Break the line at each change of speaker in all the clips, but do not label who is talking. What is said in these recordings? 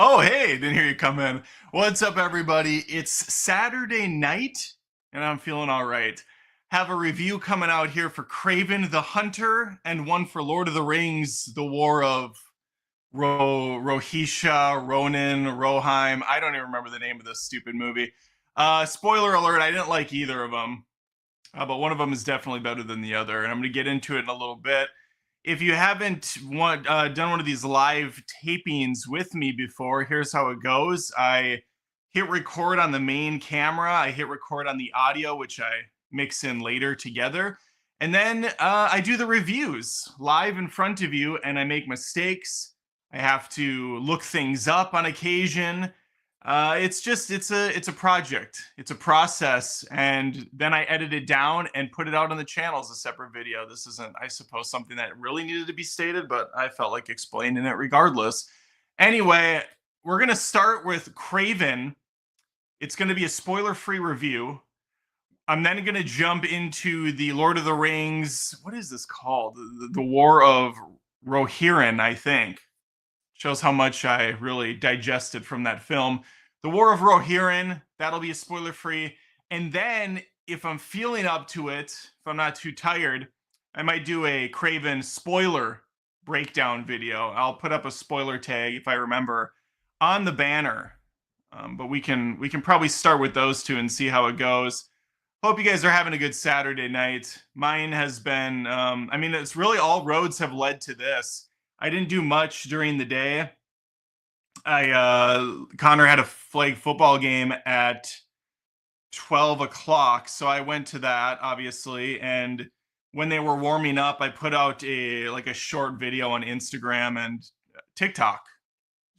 Oh, hey, didn't hear you come in. What's up, everybody? It's Saturday night, and I'm feeling all right. Have a review coming out here for Kraven the Hunter and one for Lord of the Rings, The War of Rohisha, Ronin, Rohirrim. I don't even remember the name of this stupid movie. Spoiler alert, I didn't like either of them, but one of them is definitely better than the other, and I'm going to get into it in a little bit. If you haven't done one of these live tapings with me before, here's how it goes. I hit record on the main camera. I hit record on the audio, which I mix in later together. And then I do the reviews live in front of you, and I make mistakes. I have to look things up on occasion. It's a project. It's a process, and then I edit it down and put it out on the channel as a separate video. This isn't, I suppose, something that really needed to be stated, but I felt like explaining it regardless. Anyway, we're gonna start with Kraven. It's gonna be a spoiler-free review. I'm then gonna jump into the Lord of the Rings. What is this called? The War of Rohirrim, I think. Shows how much I really digested from that film. The War of Rohirrim, that'll be a spoiler free. And then, if I'm feeling up to it, if I'm not too tired, I might do a Kraven spoiler breakdown video. I'll put up a spoiler tag, if I remember, on the banner. But we can probably start with those two and see how it goes. Hope you guys are having a good Saturday night. Mine has been, I mean, it's really all roads have led to this. I didn't do much during the day. Connor had a flag football game at 12 o'clock, so I went to that, obviously. And when they were warming up, I put out a short video on Instagram and TikTok,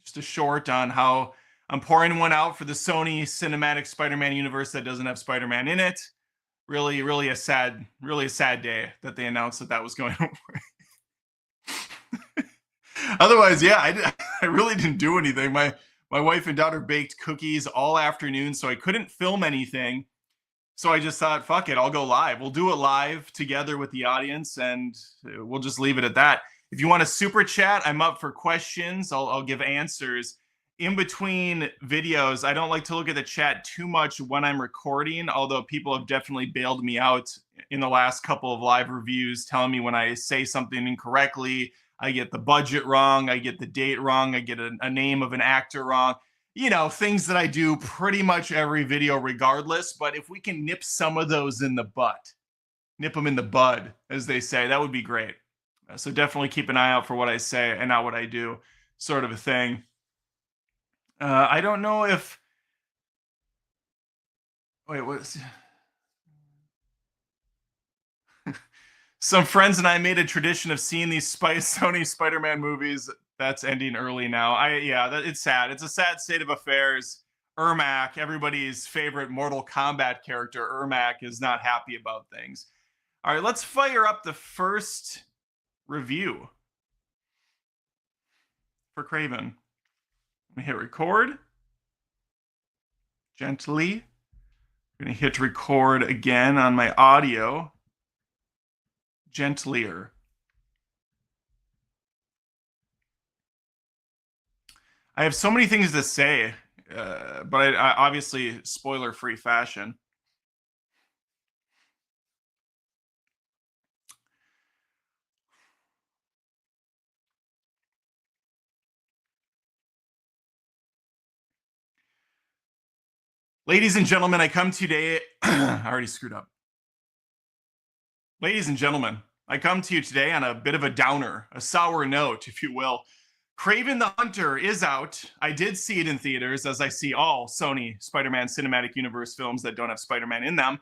just a short on how I'm pouring one out for the Sony Cinematic Spider-Man universe that doesn't have Spider-Man in it. Really a sad day that they announced that was going away. Otherwise, yeah, I really didn't do anything. My wife and daughter baked cookies all afternoon, so I couldn't film anything. So I just thought, fuck it, I'll go live. We'll do it live together with the audience, and we'll just leave it at that. If you want a super chat, I'm up for questions. I'll give answers. In between videos, I don't like to look at the chat too much when I'm recording, although people have definitely bailed me out in the last couple of live reviews, telling me when I say something incorrectly, I get the budget wrong, I get the date wrong, I get a name of an actor wrong. You know, things that I do pretty much every video regardless, but if we can nip some of those in the butt, nip them in the bud, as they say, that would be great. So definitely keep an eye out for what I say and not what I do, sort of a thing. I don't know if... Wait, what's... Some friends and I made a tradition of seeing these Sony Spider-Man movies. That's ending early now. It's sad. It's a sad state of affairs. Ermac, everybody's favorite Mortal Kombat character, Ermac, is not happy about things. All right, let's fire up the first review for Kraven. Let me hit record. Gently. I'm going to hit record again on my audio. Gentlier. I have so many things to say. but I obviously spoiler-free fashion. Ladies and gentlemen, I come today. I already screwed up. Ladies and gentlemen, I come to you today on a bit of a downer, a sour note, if you will. Kraven the Hunter is out. I did see it in theaters, as I see all Sony Spider Man Cinematic Universe films that don't have Spider Man in them.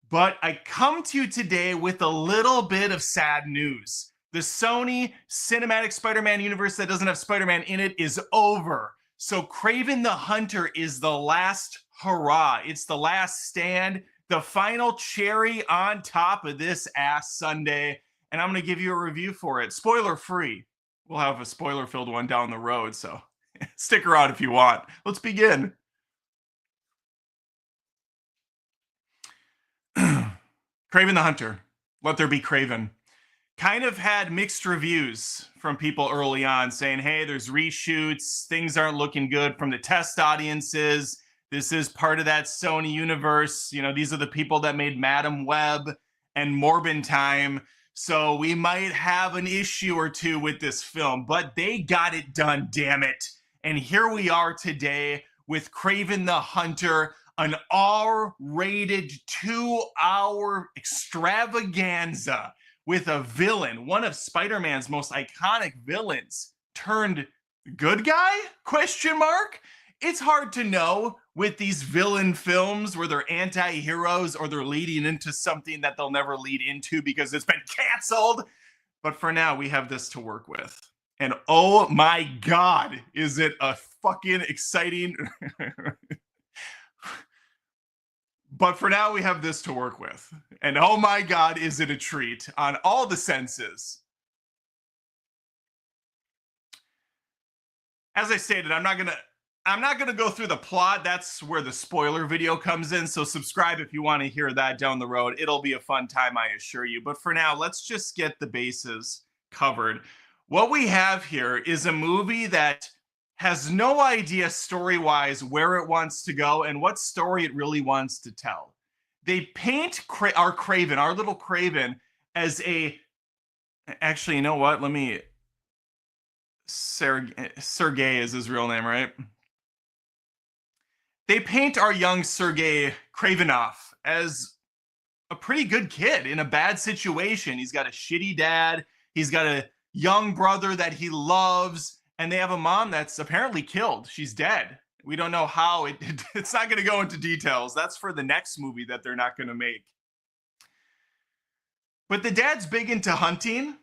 But I come to you today with a little bit of sad news. The Sony Cinematic Spider Man universe that doesn't have Spider Man in it is over. So Kraven the Hunter is the last hurrah. It's the last stand, the final cherry on top of this ass Sunday. And I'm going to give you a review for it. Spoiler free. We'll have a spoiler filled one down the road. So stick around if you want. Let's begin. Kraven the Hunter. Let there be Kraven. Kind of had mixed reviews from people early on saying, hey, there's reshoots, things aren't looking good from the test audiences. This is part of that Sony universe. You know, these are the people that made Madam Web and Morbin Time. So we might have an issue or two with this film, but they got it done, damn it. And here we are today with Kraven the Hunter, an R-rated 2-hour extravaganza with a villain, one of Spider-Man's most iconic villains, turned good guy? Question mark? It's hard to know with these villain films where they're anti-heroes or they're leading into something that they'll never lead into because it's been canceled. But for now, we have this to work with. And oh my God, is it a fucking exciting... But for now, we have this to work with. And oh my God, is it a treat on all the senses. As I stated, I'm not gonna go through the plot. That's where the spoiler video comes in. So subscribe if you want to hear that down the road. It'll be a fun time, I assure you. But for now, let's just get the bases covered. What we have here is a movie that has no idea story-wise where it wants to go and what story it really wants to tell. They paint our Kraven, our little Kraven, as a... Actually, you know what? Let me... Sergey is his real name, right? They paint our young Sergey Kravinoff as a pretty good kid in a bad situation. He's got a shitty dad. He's got a young brother that he loves. And they have a mom that's apparently killed. She's dead. We don't know how. It's not going to go into details. That's for the next movie that they're not going to make. But the dad's big into hunting.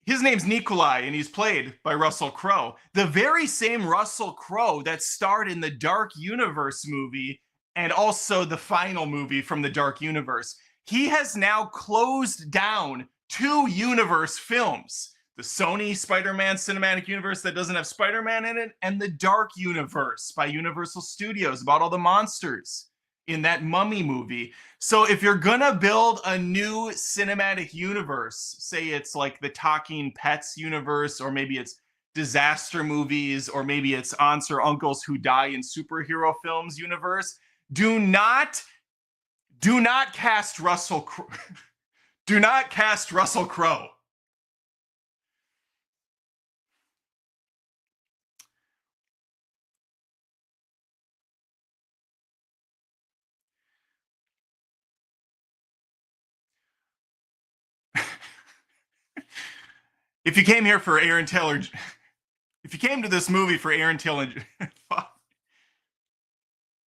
His name's Nikolai, and he's played by Russell Crowe. The very same Russell Crowe that starred in the Dark Universe movie and also the final movie from the Dark Universe. He has now closed down 2 universe films. The Sony Spider-Man Cinematic Universe that doesn't have Spider-Man in it, and the Dark Universe by Universal Studios about all the monsters in that Mummy movie. So if you're gonna build a new cinematic universe, say it's like the Talking Pets universe, or maybe it's disaster movies, or maybe it's aunts or uncles who die in superhero films universe, do not cast Russell Crowe. Do not cast Russell Crowe. If you came here for Aaron Taylor, if you came to this movie for Aaron Taylor,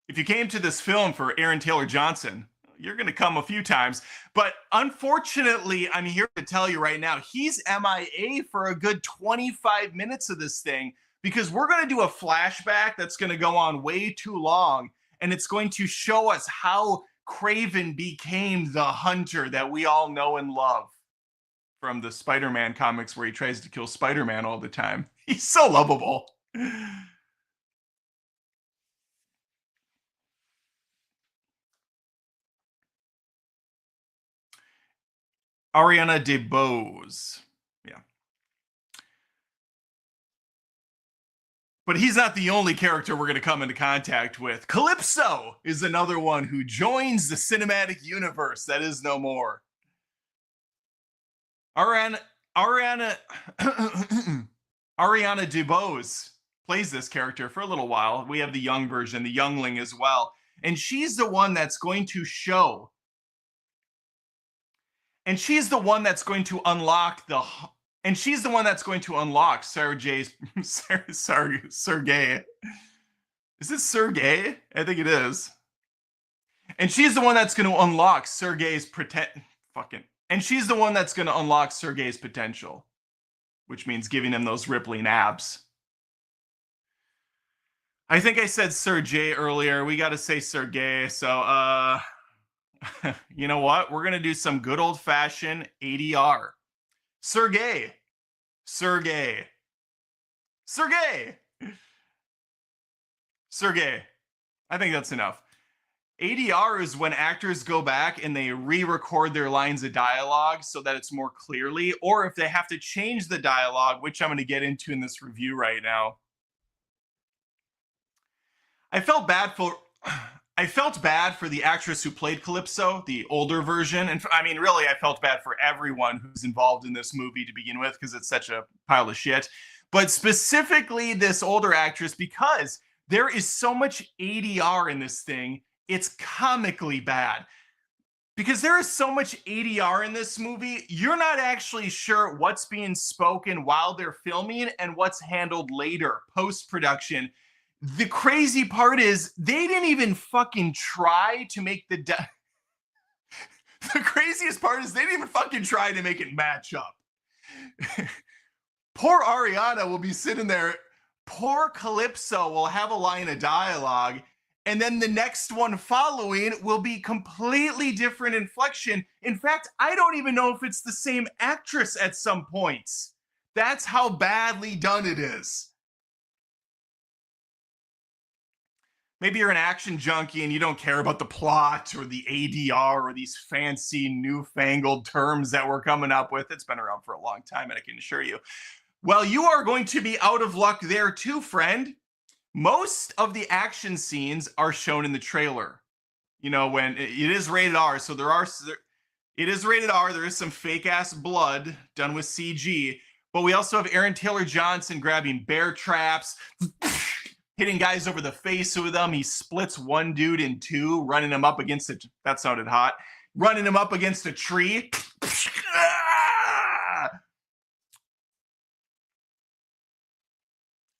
if you came to this film for Aaron Taylor Johnson, you're going to come a few times. But unfortunately, I'm here to tell you right now, he's MIA for a good 25 minutes of this thing because we're going to do a flashback that's going to go on way too long. And it's going to show us how Kraven became the hunter that we all know and love from the Spider-Man comics where he tries to kill Spider-Man all the time. He's so lovable. Ariana DeBose. Yeah. But he's not the only character we're going to come into contact with. Calypso is another one who joins the cinematic universe that is no more. Ariana DeBose plays this character for a little while. We have the young version, the youngling as well. And she's the one that's going to show. And she's the one that's going to unlock the. And she's the one that's going to unlock Sergei. Sergei. Is it Sergei? I think it is. And she's the one that's going to unlock Sergei's And she's the one that's going to unlock Sergei's potential, which means giving him those rippling abs. I think I said Sergei earlier. We got to say Sergei. So, you know what? We're going to do some good old-fashioned ADR. Sergei. I think that's enough. ADR is when actors go back and they re-record their lines of dialogue so that it's more clearly, or if they have to change the dialogue, which I'm going to get into in this review right now. I felt bad for the actress who played Calypso, the older version. And I mean, really, I felt bad for everyone who's involved in this movie to begin with, because it's such a pile of shit. But specifically this older actress, because there is so much ADR in this thing, it's comically bad. Because there is so much ADR in this movie, you're not actually sure what's being spoken while they're filming and what's handled later, post-production. The crazy part is they didn't even fucking try to make the craziest part is they didn't even fucking try to make it match up. Poor Ariana will be sitting there. Poor Calypso will have a line of dialogue, and then the next one following will be completely different inflection. In fact, I don't even know if it's the same actress at some points. That's how badly done it is. Maybe you're an action junkie and you don't care about the plot or the ADR or these fancy newfangled terms that we're coming up with. It's been around for a long time, and I can assure you. Well, you are going to be out of luck there too, friend. Most of the action scenes are shown in the trailer. You know, when it is rated R, so it is rated R. There is some fake ass blood done with CG, but we also have Aaron Taylor Johnson grabbing bear traps, hitting guys over the face with them. He splits one dude in two, running him up against it. That sounded hot. Running him up against a tree.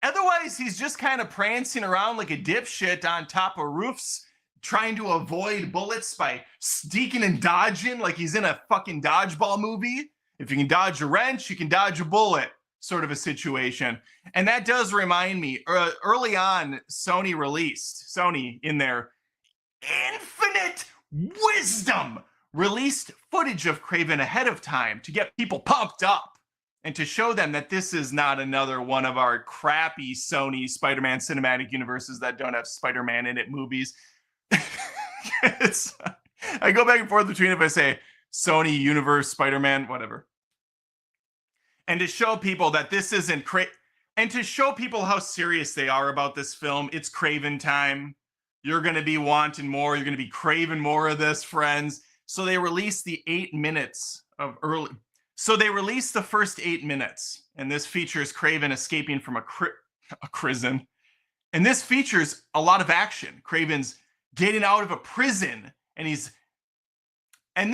Otherwise, he's just kind of prancing around like a dipshit on top of roofs, trying to avoid bullets by sneaking and dodging like he's in a fucking dodgeball movie. If you can dodge a wrench, you can dodge a bullet. Sort of a situation. And that does remind me, early on, Sony in their infinite wisdom released footage of Kraven ahead of time to get people pumped up and to show them that this is not another one of our crappy Sony Spider-Man cinematic universes that don't have Spider-Man in it movies. I go back and forth between if I say Sony universe, Spider-Man, whatever. And to show people that this isn't and to show people how serious they are about this film, it's Kraven time. You're going to be wanting more. You're going to be craving more of this, friends. So they released the 8 minutes of early. So they released the first 8 minutes, and this features Kraven escaping from a prison. And this features a lot of action. Kraven's getting out of a prison, and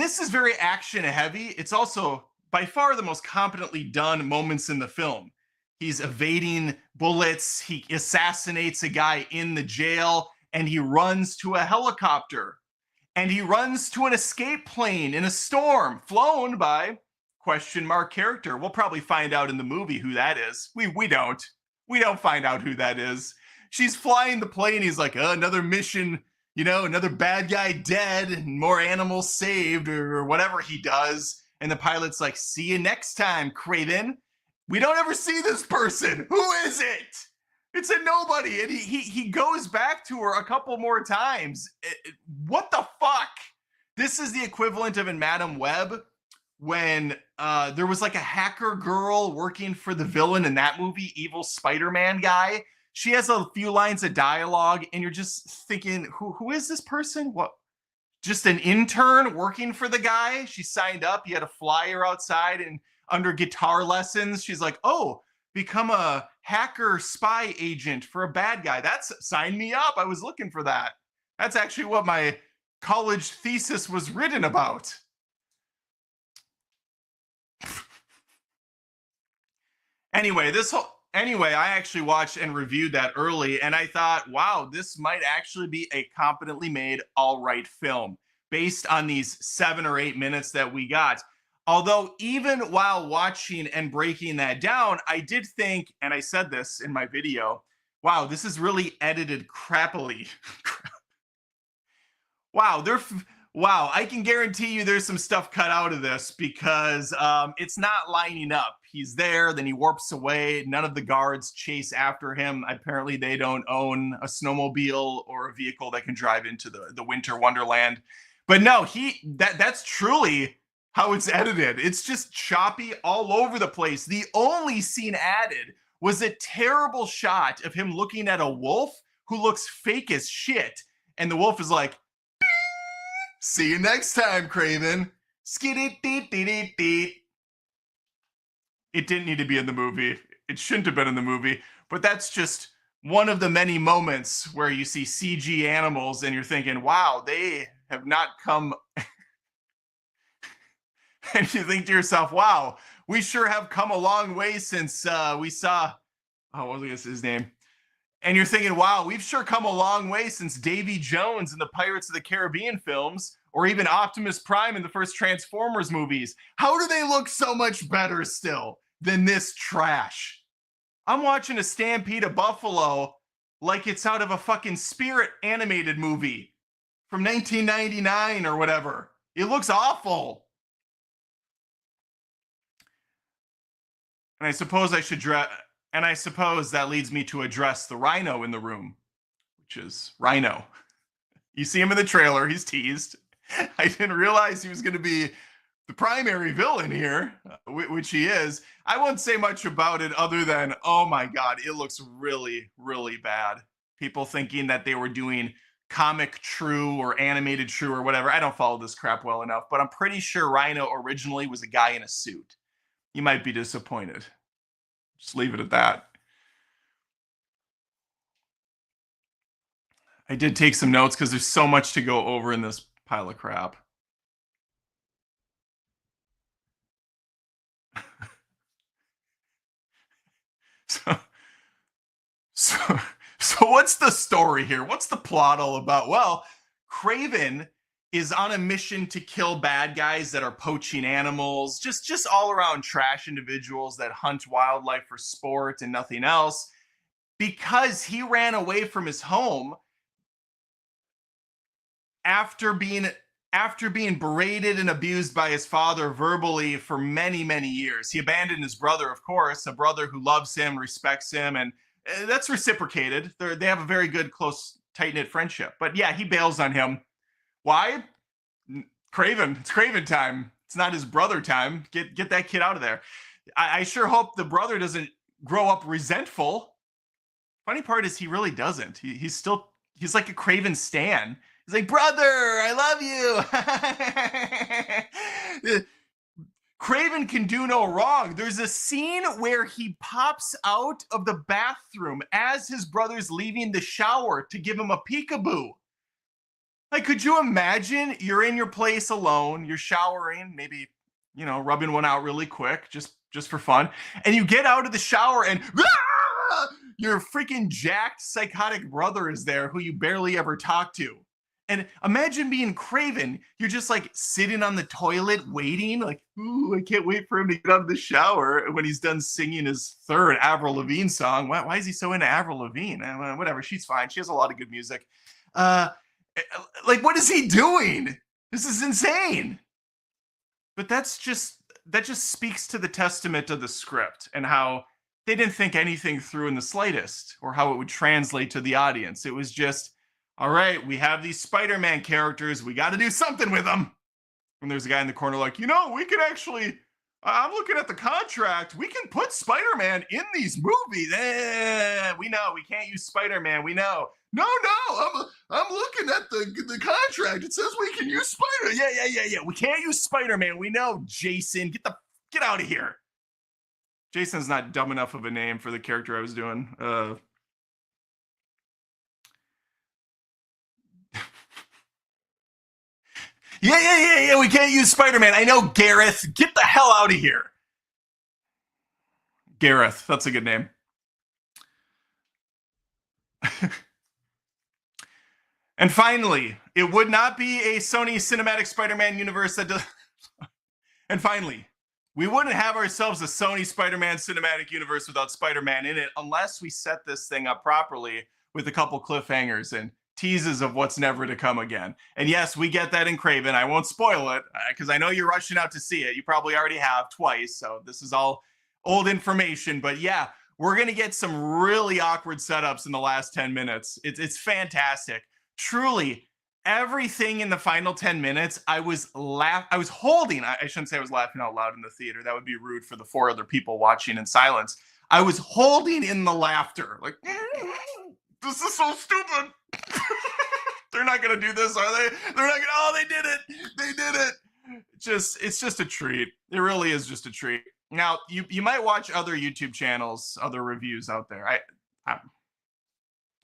this is very action heavy. It's also by far the most competently done moments in the film. He's evading bullets. He assassinates a guy in the jail, and he runs to a helicopter, and he runs to an escape plane in a storm flown by question mark character. We'll probably find out in the movie who that is. We don't find out who that is. She's flying the plane. He's like, another mission, another bad guy dead and more animals saved or whatever he does. And the pilot's like, see you next time, Kraven. We don't ever see this person. Who is it? It's a nobody. And he goes back to her a couple more times. What the fuck? This is the equivalent of in Madam Web when there was like a hacker girl working for the villain in that movie, evil Spider-Man guy. she has a few lines of dialogue, and you're just thinking, who is this person? What? Just an intern working for the guy? She signed up. He had a flyer outside, and under guitar lessons, she's like, "Oh, become a hacker spy agent for a bad guy." That's sign me up. I was looking for that. That's actually what my college thesis was written about. Anyway, I actually watched and reviewed that early, and I thought, wow, this might actually be a competently made, all right film based on these 7 or 8 minutes that we got. Although, even while watching and breaking that down, I did think, and I said this in my video, wow, this is really edited crappily. Wow, wow, I can guarantee you there's some stuff cut out of this because it's not lining up. He's there, then he warps away. None of the guards chase after him. Apparently, they don't own a snowmobile or a vehicle that can drive into the winter wonderland. But no, that's truly how it's edited. It's just choppy all over the place. The only scene added was a terrible shot of him looking at a wolf who looks fake as shit. And the wolf is like, "See you next time, Kraven." Skidit-deet-deet-deet. It didn't need to be in the movie. It shouldn't have been in the movie. But that's just one of the many moments where you see CG animals and you're thinking, wow, they have not come. And you think to yourself, wow, we sure have come a long way since we saw, what was his name? And you're thinking, wow, we've sure come a long way since Davy Jones in the Pirates of the Caribbean films, or even Optimus Prime in the first Transformers movies. How do they look so much better still than this trash? I'm watching a stampede of buffalo like it's out of a fucking Spirit animated movie from 1999 or whatever. It looks awful. And I suppose that leads me to address the rhino in the room, which is Rhino. You see him in the trailer. He's teased. I didn't realize he was going to be the primary villain here, which he is. I won't say much about it other than, oh my God, it looks really, really bad. People thinking that they were doing comic true or animated true or whatever. I don't follow this crap well enough, but I'm pretty sure Rhino originally was a guy in a suit. You might be disappointed. Just leave it at that. I did take some notes because there's so much to go over in this pile of crap. So what's the story here? What's the plot all about? Well, Kraven is on a mission to kill bad guys that are poaching animals, just all around trash individuals that hunt wildlife for sport and nothing else, because he ran away from his home after being berated and abused by his father verbally for many, many years. He abandoned his brother, of course, a brother who loves him, respects him, and that's reciprocated. They have a very good, close, tight-knit friendship. But yeah, he bails on him. Why? Kraven. It's Kraven time. It's not his brother time. Get that kid out of there. I sure hope the brother doesn't grow up resentful. Funny part is he really doesn't. He's like a Kraven stan. He's like, brother, I love you. Kraven can do no wrong. There's a scene where he pops out of the bathroom as his brother's leaving the shower to give him a peekaboo. Like, could you imagine you're in your place alone, you're showering, maybe, rubbing one out really quick, just for fun, and you get out of the shower and your freaking jacked psychotic brother is there who you barely ever talk to. And imagine being Kraven. You're just like sitting on the toilet waiting, like, ooh, I can't wait for him to get out of the shower when he's done singing his third Avril Lavigne song. Why is he so into Avril Lavigne? Whatever, she's fine. She has a lot of good music. Like, what is he doing? This is insane. But that just speaks to the testament of the script and how they didn't think anything through in the slightest, or how it would translate to the audience. It was just, all right, we have these Spider-Man characters. We got to do something with them. And there's a guy in the corner like, we could actually, I'm looking at the contract. We can put Spider-Man in these movies. We know we can't use Spider-Man. We know. No, I'm looking at the contract. It says we can use Spider. Yeah. We can't use Spider-Man. We know. Jason, get out of here. Jason's not dumb enough of a name for the character I was doing. Yeah. We can't use Spider-Man. I know, Gareth. Get the hell out of here. Gareth. That's a good name. And finally, it would not be a Sony Cinematic Spider-Man universe that does. And finally, we wouldn't have ourselves a Sony Spider-Man Cinematic Universe without Spider-Man in it unless we set this thing up properly with a couple cliffhangers and teases of what's never to come again. And yes, we get that in Kraven. I won't spoil it because I know you're rushing out to see it. You probably already have twice, so this is all old information. But yeah, we're going to get some really awkward setups in the last 10 minutes. It's fantastic. Truly, everything in the final 10 minutes, I was holding. I shouldn't say I was laughing out loud in the theater. That would be rude for the 4 other people watching in silence. I was holding in the laughter. Like, this is so stupid. They're not going to do this, are they? They're not going to. Oh, they did it. They did it. It's just a treat. It really is just a treat. Now, you might watch other YouTube channels, other reviews out there.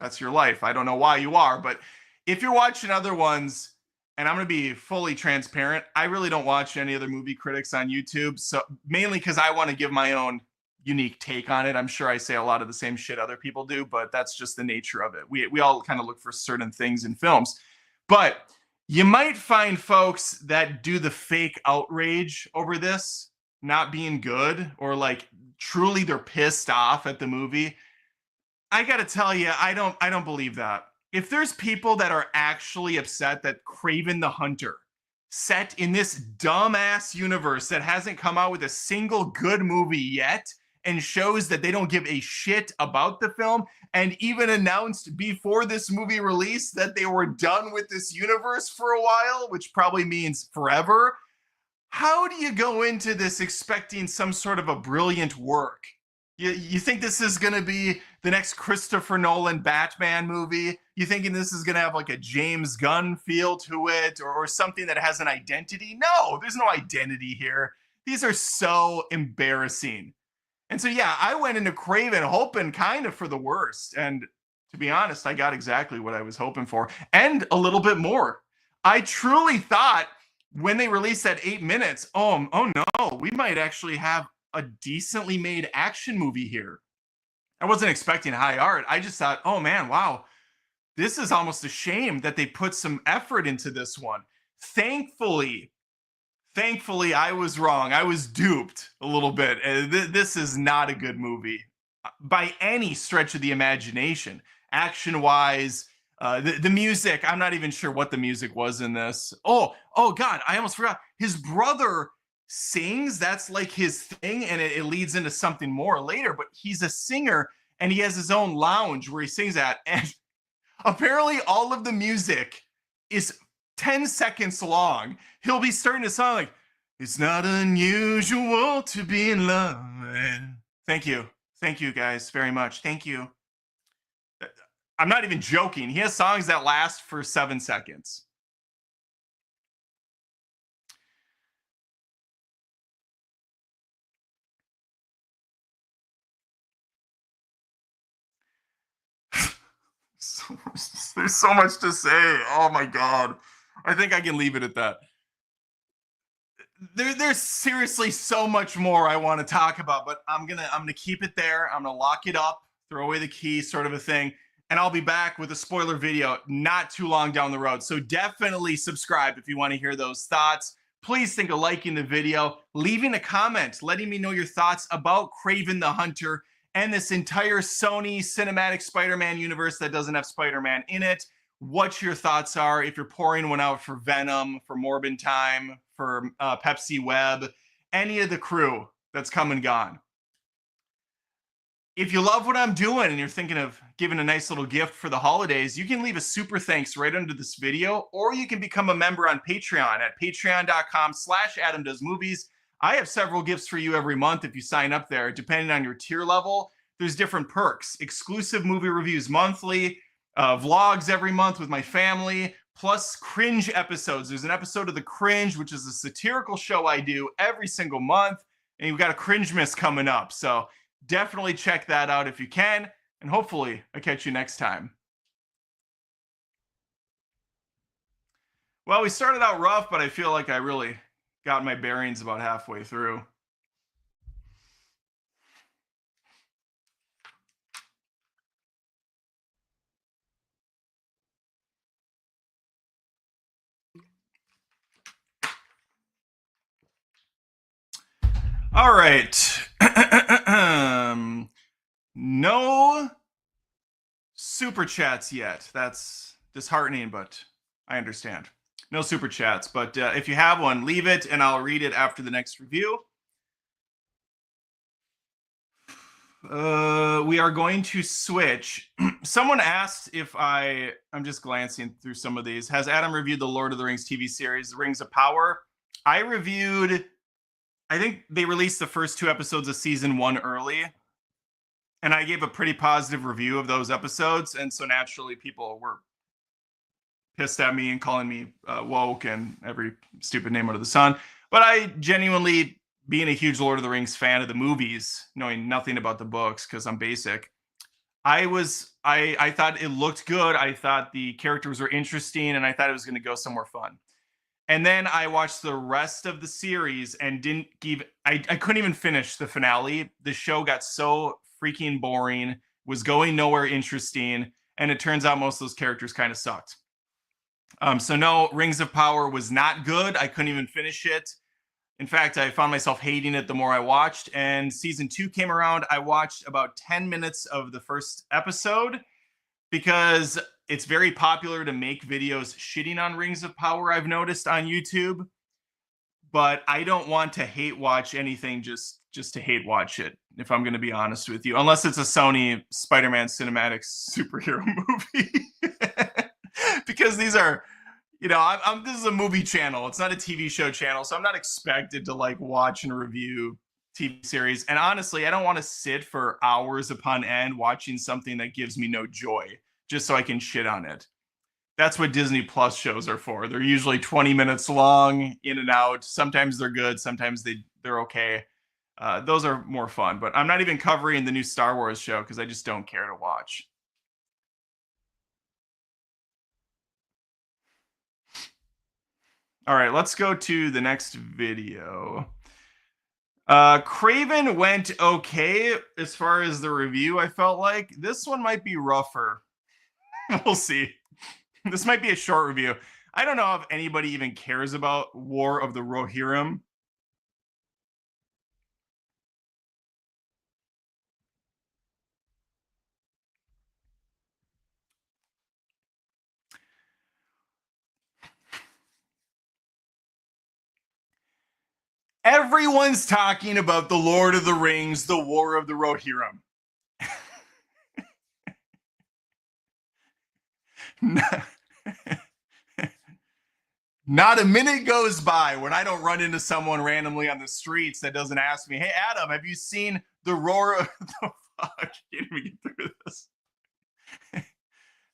That's your life. I don't know why you are, but if you're watching other ones, and I'm going to be fully transparent, I really don't watch any other movie critics on YouTube. So mainly because I want to give my own unique take on it. I'm sure I say a lot of the same shit other people do, but that's just the nature of it. We all kind of look for certain things in films. But you might find folks that do the fake outrage over this not being good, or like truly they're pissed off at the movie. I got to tell you, I don't believe that. If there's people that are actually upset that Kraven the Hunter, set in this dumbass universe that hasn't come out with a single good movie yet, and shows that they don't give a shit about the film, and even announced before this movie release that they were done with this universe for a while, which probably means forever. How do you go into this expecting some sort of a brilliant work? You think this is going to be the next Christopher Nolan Batman movie? You thinking this is going to have like a James Gunn feel to it, or something that has an identity? No, there's no identity here. These are so embarrassing. And so, yeah, I went into Kraven hoping kind of for the worst. And to be honest, I got exactly what I was hoping for, and a little bit more. I truly thought when they released that 8 minutes, oh no, we might actually have a decently made action movie here. I wasn't expecting high art. I just thought, oh man, wow, this is almost a shame that they put some effort into this one. Thankfully, I was wrong. I was duped a little bit. This is not a good movie by any stretch of the imagination. Action-wise, the music, I'm not even sure what the music was in this. Oh God, I almost forgot. His brother sings. That's like his thing, and it leads into something more later. But he's a singer, and he has his own lounge where he sings at. And apparently, all of the music is 10 seconds long. He'll be starting a song like, "It's not unusual to be in love." Thank you guys very much. Thank you. I'm not even joking. He has songs that last for 7 seconds. There's so much to say. Oh my God. I think I can leave it at that. There's seriously so much more I want to talk about, but I'm gonna keep it there. I'm gonna lock it up, throw away the key, sort of a thing, and I'll be back with a spoiler video not too long down the road. So definitely subscribe if you want to hear those thoughts. Please think of liking the video, leaving a comment, letting me know your thoughts about Kraven the Hunter and this entire Sony Cinematic Spider-Man universe that doesn't have Spider-Man in it. What your thoughts are, if you're pouring one out for Venom, for Morbin Time, for Pepsi Web, any of the crew that's come and gone. If you love what I'm doing and you're thinking of giving a nice little gift for the holidays, you can leave a super thanks right under this video, or you can become a member on Patreon at patreon.com/AdamDoesMovies. I have several gifts for you every month if you sign up there. Depending on your tier level, there's different perks, exclusive movie reviews monthly, vlogs every month with my family, plus cringe episodes. There's an episode of The Cringe, which is a satirical show I do every single month. And you've got a cringe miss coming up. So definitely check that out if you can. And hopefully I catch you next time. Well, we started out rough, but I feel like I really got my bearings about halfway through. All right. No super chats yet. That's disheartening, but I understand. No super chats, but if you have one, leave it and I'll read it after the next review. We are going to switch. Someone asked if I'm just glancing through some of these. Has Adam reviewed the Lord of the Rings TV series, The Rings of Power? I think they released the first 2 episodes of season 1 early. And I gave a pretty positive review of those episodes. And so naturally people were pissed at me and calling me woke and every stupid name under the sun. But I genuinely, being a huge Lord of the Rings fan of the movies, knowing nothing about the books because I'm basic, I thought it looked good. I thought the characters were interesting and I thought it was going to go somewhere fun. And then I watched the rest of the series and I couldn't even finish the finale. The show got so freaking boring, was going nowhere interesting, and it turns out most of those characters kind of sucked. So no, Rings of Power was not good. I couldn't even finish it. In fact, I found myself hating it the more I watched. And season 2 came around. I watched about 10 minutes of the first episode because it's very popular to make videos shitting on Rings of Power, I've noticed on YouTube. But I don't want to hate watch anything just to hate watch it, if I'm going to be honest with you, unless it's a Sony Spider-Man cinematic superhero movie. Because these are, this is a movie channel. It's not a TV show channel. So I'm not expected to like watch and review TV series. And honestly, I don't want to sit for hours upon end watching something that gives me no joy just so I can shit on it. That's what Disney Plus shows are for. They're usually 20 minutes long, in and out. Sometimes they're good. Sometimes they're okay. Those are more fun. But I'm not even covering the new Star Wars show because I just don't care to watch. All right, let's go to the next video. Kraven went okay as far as the review, I felt like. This one might be rougher. We'll see. This might be a short review. I don't know if anybody even cares about War of the Rohirrim. Everyone's talking about the Lord of the Rings, the War of the Rohirrim. Not a minute goes by when I don't run into someone randomly on the streets that doesn't ask me, hey, Adam, have you seen the roar of the fuck? I can't even get through this.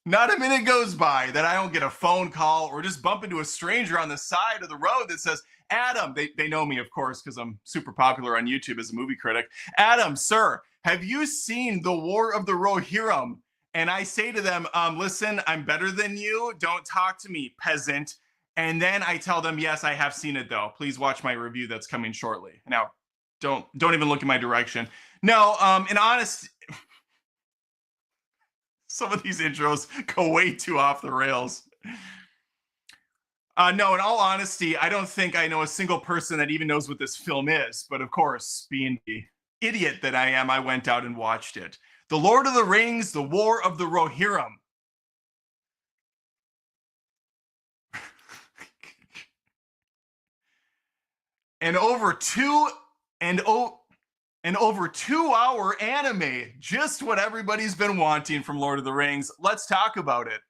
Not a minute goes by that I don't get a phone call or just bump into a stranger on the side of the road that says, Adam, they know me, of course, because I'm super popular on YouTube as a movie critic. Adam, sir, have you seen the War of the Rohirrim? And I say to them, listen, I'm better than you. Don't talk to me, peasant. And then I tell them, yes, I have seen it, though. Please watch my review that's coming shortly. Now, don't even look in my direction. No, in honest, some of these intros go way too off the rails. No, in all honesty, I don't think I know a single person that even knows what this film is. But of course, being the idiot that I am, I went out and watched it. The Lord of the Rings, the War of the Rohirrim. An over 2-hour anime, just what everybody's been wanting from Lord of the Rings. Let's talk about it.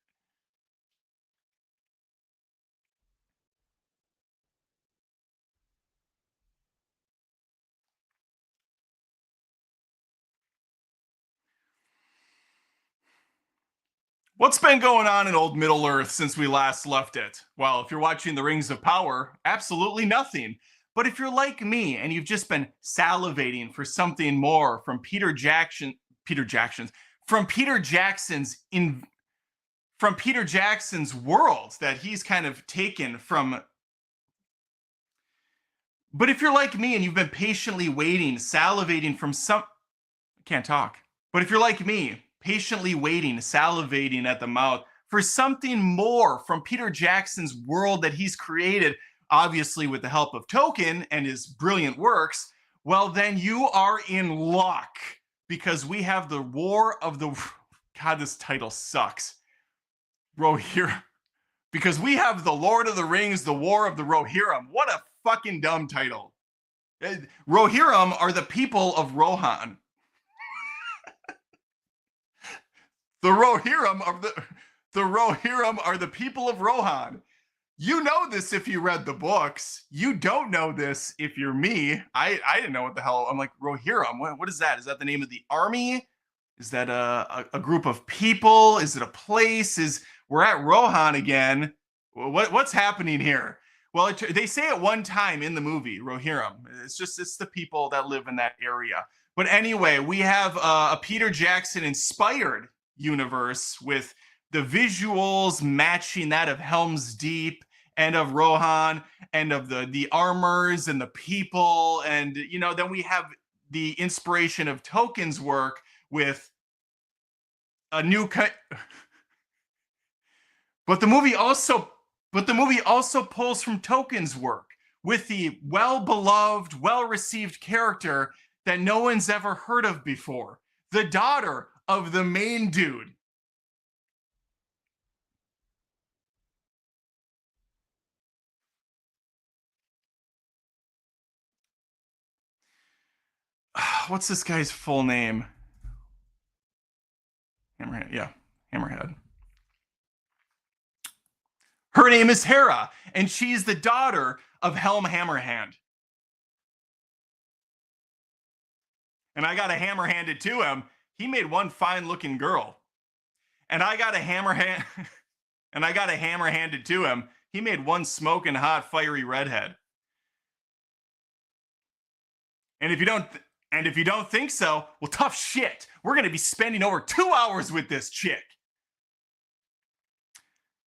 What's been going on in old Middle Earth since we last left it? Well, if you're watching The Rings of Power, absolutely nothing. But if you're like me and you've just been salivating for something more from Peter Jackson's world that he's kind of taken from. But if you're like me and you've been patiently waiting, salivating from some, I can't talk. But if you're like me, patiently waiting, salivating at the mouth for something more from Peter Jackson's world that he's created, obviously with the help of Tolkien and his brilliant works, well, then you are in luck because we have the War of the. God, this title sucks. Rohirrim. Because we have the Lord of the Rings, the War of the Rohirrim. What a fucking dumb title. Rohirrim are the people of Rohan. The Rohirrim are the people of Rohan. You know this if you read the books. You don't know this if you're me. I didn't know what the hell. I'm like, Rohirrim, what is that? Is that the name of the army? Is that a group of people? Is it a place? We're at Rohan again. What's happening here? Well, they say it one time in the movie, Rohirrim. It's the people that live in that area. But anyway, we have a Peter Jackson inspired universe with the visuals matching that of Helm's Deep and of Rohan and of the armors and the people. And, then we have the inspiration of Tolkien's work with a new But the movie also pulls from Tolkien's work with the well-beloved, well-received character that no one's ever heard of before. The daughter of the main dude. What's this guy's full name? Hammerhead. Yeah, Hammerhead. Her name is Hera, and she's the daughter of Helm Hammerhand. And I got to hammerhand it to him. He made one fine-looking girl. And I got to hammerhand it to him. He made one smoking hot, fiery redhead. And if you don't think so, well, tough shit. We're going to be spending over 2 hours with this chick.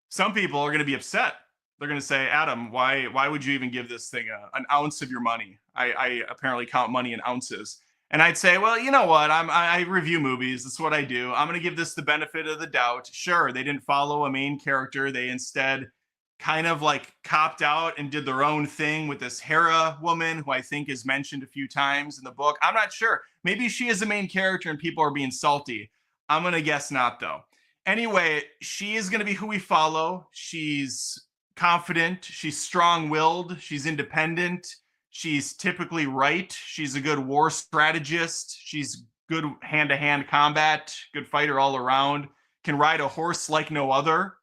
Some people are going to be upset. They're going to say, Adam, why would you even give this thing an ounce of your money? I apparently count money in ounces. And I'd say, well, you know what? I review movies. That's what I do. I'm going to give this the benefit of the doubt. Sure, they didn't follow a main character. They instead kind of like copped out and did their own thing with this Hera woman, who I think is mentioned a few times in the book. I'm not sure. Maybe she is the main character and people are being salty. I'm going to guess not, though. Anyway, she is going to be who we follow. She's confident. She's strong-willed. She's independent. She's typically right. She's a good war strategist. She's good hand-to-hand combat, good fighter all around, can ride a horse like no other.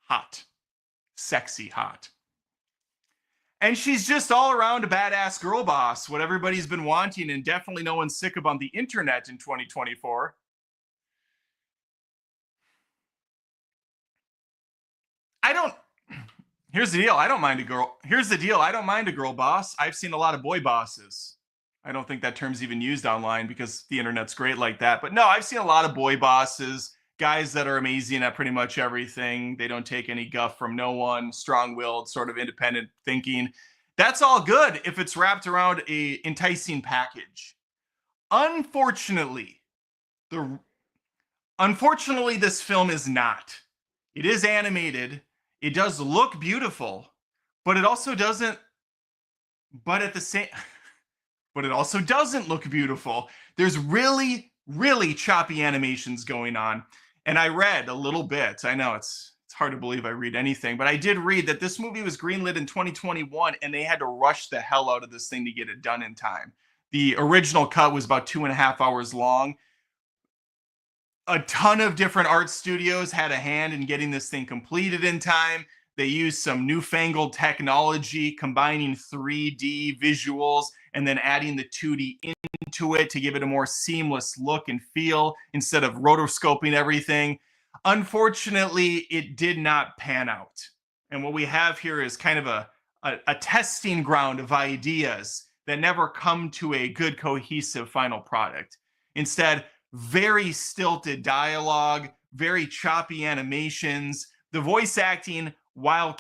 Hot. Sexy hot. And she's just all around a badass girl boss, what everybody's been wanting, and definitely no one's sick of on the internet in 2024. Here's the deal. I don't mind a girl boss. I've seen a lot of boy bosses. I don't think that term's even used online because the internet's great like that. But no, I've seen a lot of boy bosses, guys that are amazing at pretty much everything. They don't take any guff from no one, strong-willed, sort of independent thinking. That's all good if it's wrapped around a enticing package. Unfortunately, this film is not. It is animated. It does look beautiful, but it also doesn't. But it also doesn't look beautiful. There's really, really choppy animations going on. And I read a little bit. I know it's hard to believe I read anything, but I did read that this movie was greenlit in 2021, and they had to rush the hell out of this thing to get it done in time. The original cut was about 2.5 hours long. A ton of different art studios had a hand in getting this thing completed in time. They used some newfangled technology, combining 3D visuals and then adding the 2D into it to give it a more seamless look and feel instead of rotoscoping everything. Unfortunately, it did not pan out. And what we have here is kind of a testing ground of ideas that never come to a good, cohesive final product. Instead, very stilted dialogue, very choppy animations. The voice acting, while it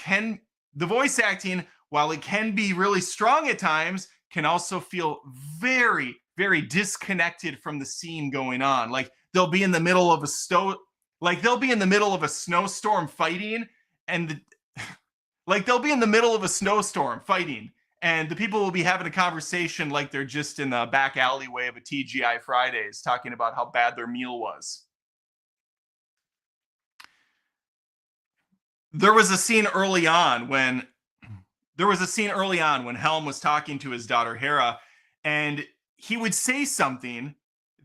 can be really strong at times, can also feel very, very disconnected from the scene going on. Like they'll be in the middle of a snowstorm fighting, and they'll be in the middle of a snowstorm fighting, and the people will be having a conversation like they're just in the back alleyway of a TGI Fridays talking about how bad their meal was. There was a scene early on when Helm was talking to his daughter Hera, and he would say something.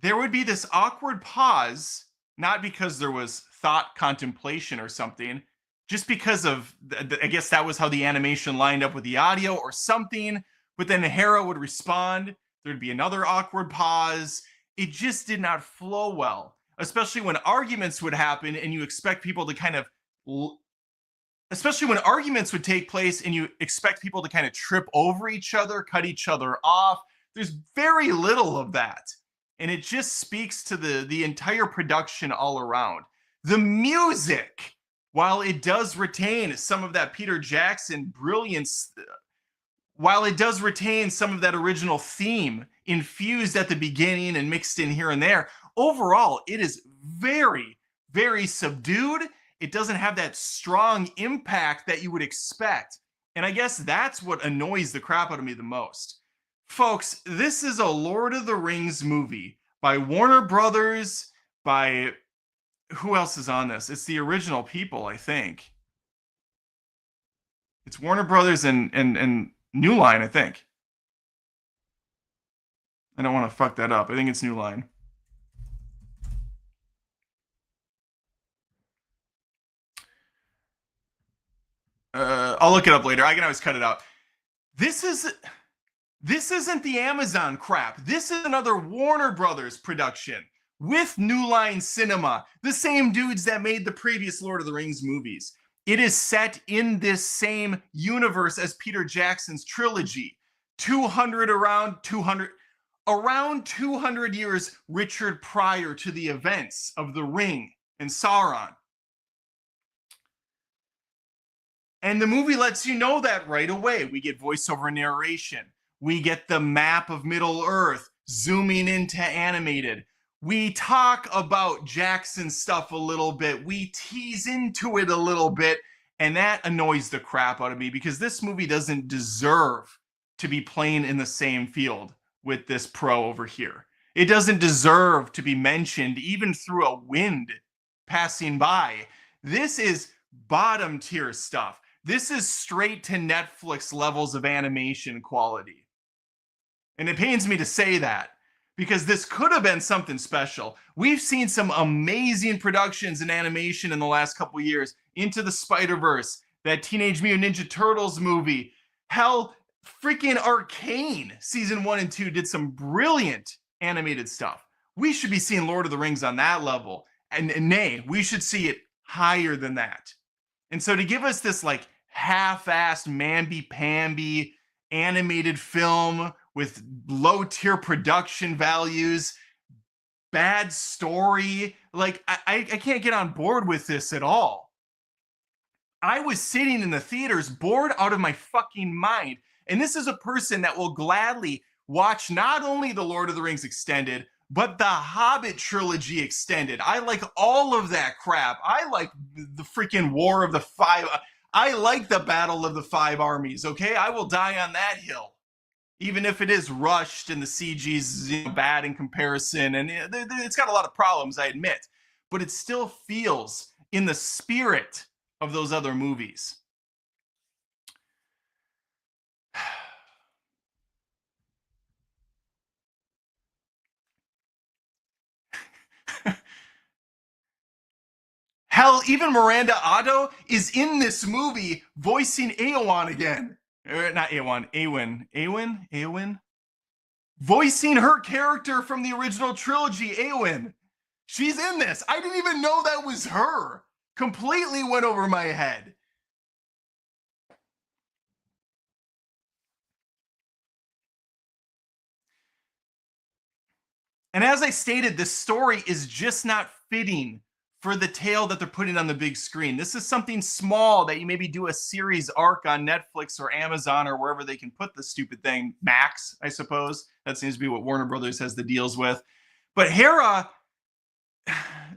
There would be this awkward pause, not because there was thought contemplation or something, just because of, I guess that was how the animation lined up with the audio or something. But then Hera would respond. There'd be another awkward pause. It just did not flow well, especially when arguments would happen and you expect people to kind of, especially when arguments would take place and you expect people to kind of trip over each other, cut each other off. There's very little of that. And it just speaks to the entire production all around. The music, while it does retain some of that Peter Jackson brilliance, while it does retain some of that original theme infused at the beginning and mixed in here and there, overall, it is very, very subdued. It doesn't have that strong impact that you would expect. And I guess that's what annoys the crap out of me the most. Folks, this is a Lord of the Rings movie by Warner Brothers, by who else is on this? It's the original people, I think. It's Warner Brothers and New Line, I think. I don't want to fuck that up. I think it's New Line. I'll look it up later. I can always cut it out. This isn't the Amazon crap. This is another Warner Brothers production with New Line Cinema, the same dudes that made the previous Lord of the Rings movies. It is set in this same universe as Peter Jackson's trilogy. Around 200 years Richard prior to the events of The Ring and Sauron. And the movie lets you know that right away. We get voiceover narration. We get the map of Middle Earth zooming into animated. We talk about Jackson stuff a little bit. We tease into it a little bit. And that annoys the crap out of me because this movie doesn't deserve to be playing in the same field with this pro over here. It doesn't deserve to be mentioned even through a wind passing by. This is bottom tier stuff. This is straight to Netflix levels of animation quality. And it pains me to say that because this could have been something special. We've seen some amazing productions in animation in the last couple of years. Into the Spider-Verse, that Teenage Mutant Ninja Turtles movie. Hell, freaking Arcane season 1 and 2 did some brilliant animated stuff. We should be seeing Lord of the Rings on that level. And nay, we should see it higher than that. And so to give us this like half-assed mamby-pamby animated film with low-tier production values, bad story, like I can't get on board with this at all. I was sitting in the theaters bored out of my fucking mind. And this is a person that will gladly watch not only the Lord of the Rings extended, but the Hobbit trilogy extended. I like all of that crap. I like the freaking War of the Five. I like the Battle of the Five Armies, okay? I will die on that hill. Even if it is rushed and the CG's bad in comparison. And it's got a lot of problems, I admit. But it still feels in the spirit of those other movies. Hell, even Miranda Otto is in this movie voicing Eowyn again. Not Eowyn, Eowyn? Voicing her character from the original trilogy, Eowyn. She's in this. I didn't even know that was her. Completely went over my head. And as I stated, this story is just not fitting for the tale that they're putting on the big screen. This is something small that you maybe do a series arc on Netflix or Amazon or wherever they can put the stupid thing. Max, I suppose. That seems to be what Warner Brothers has the deals with. But Hera,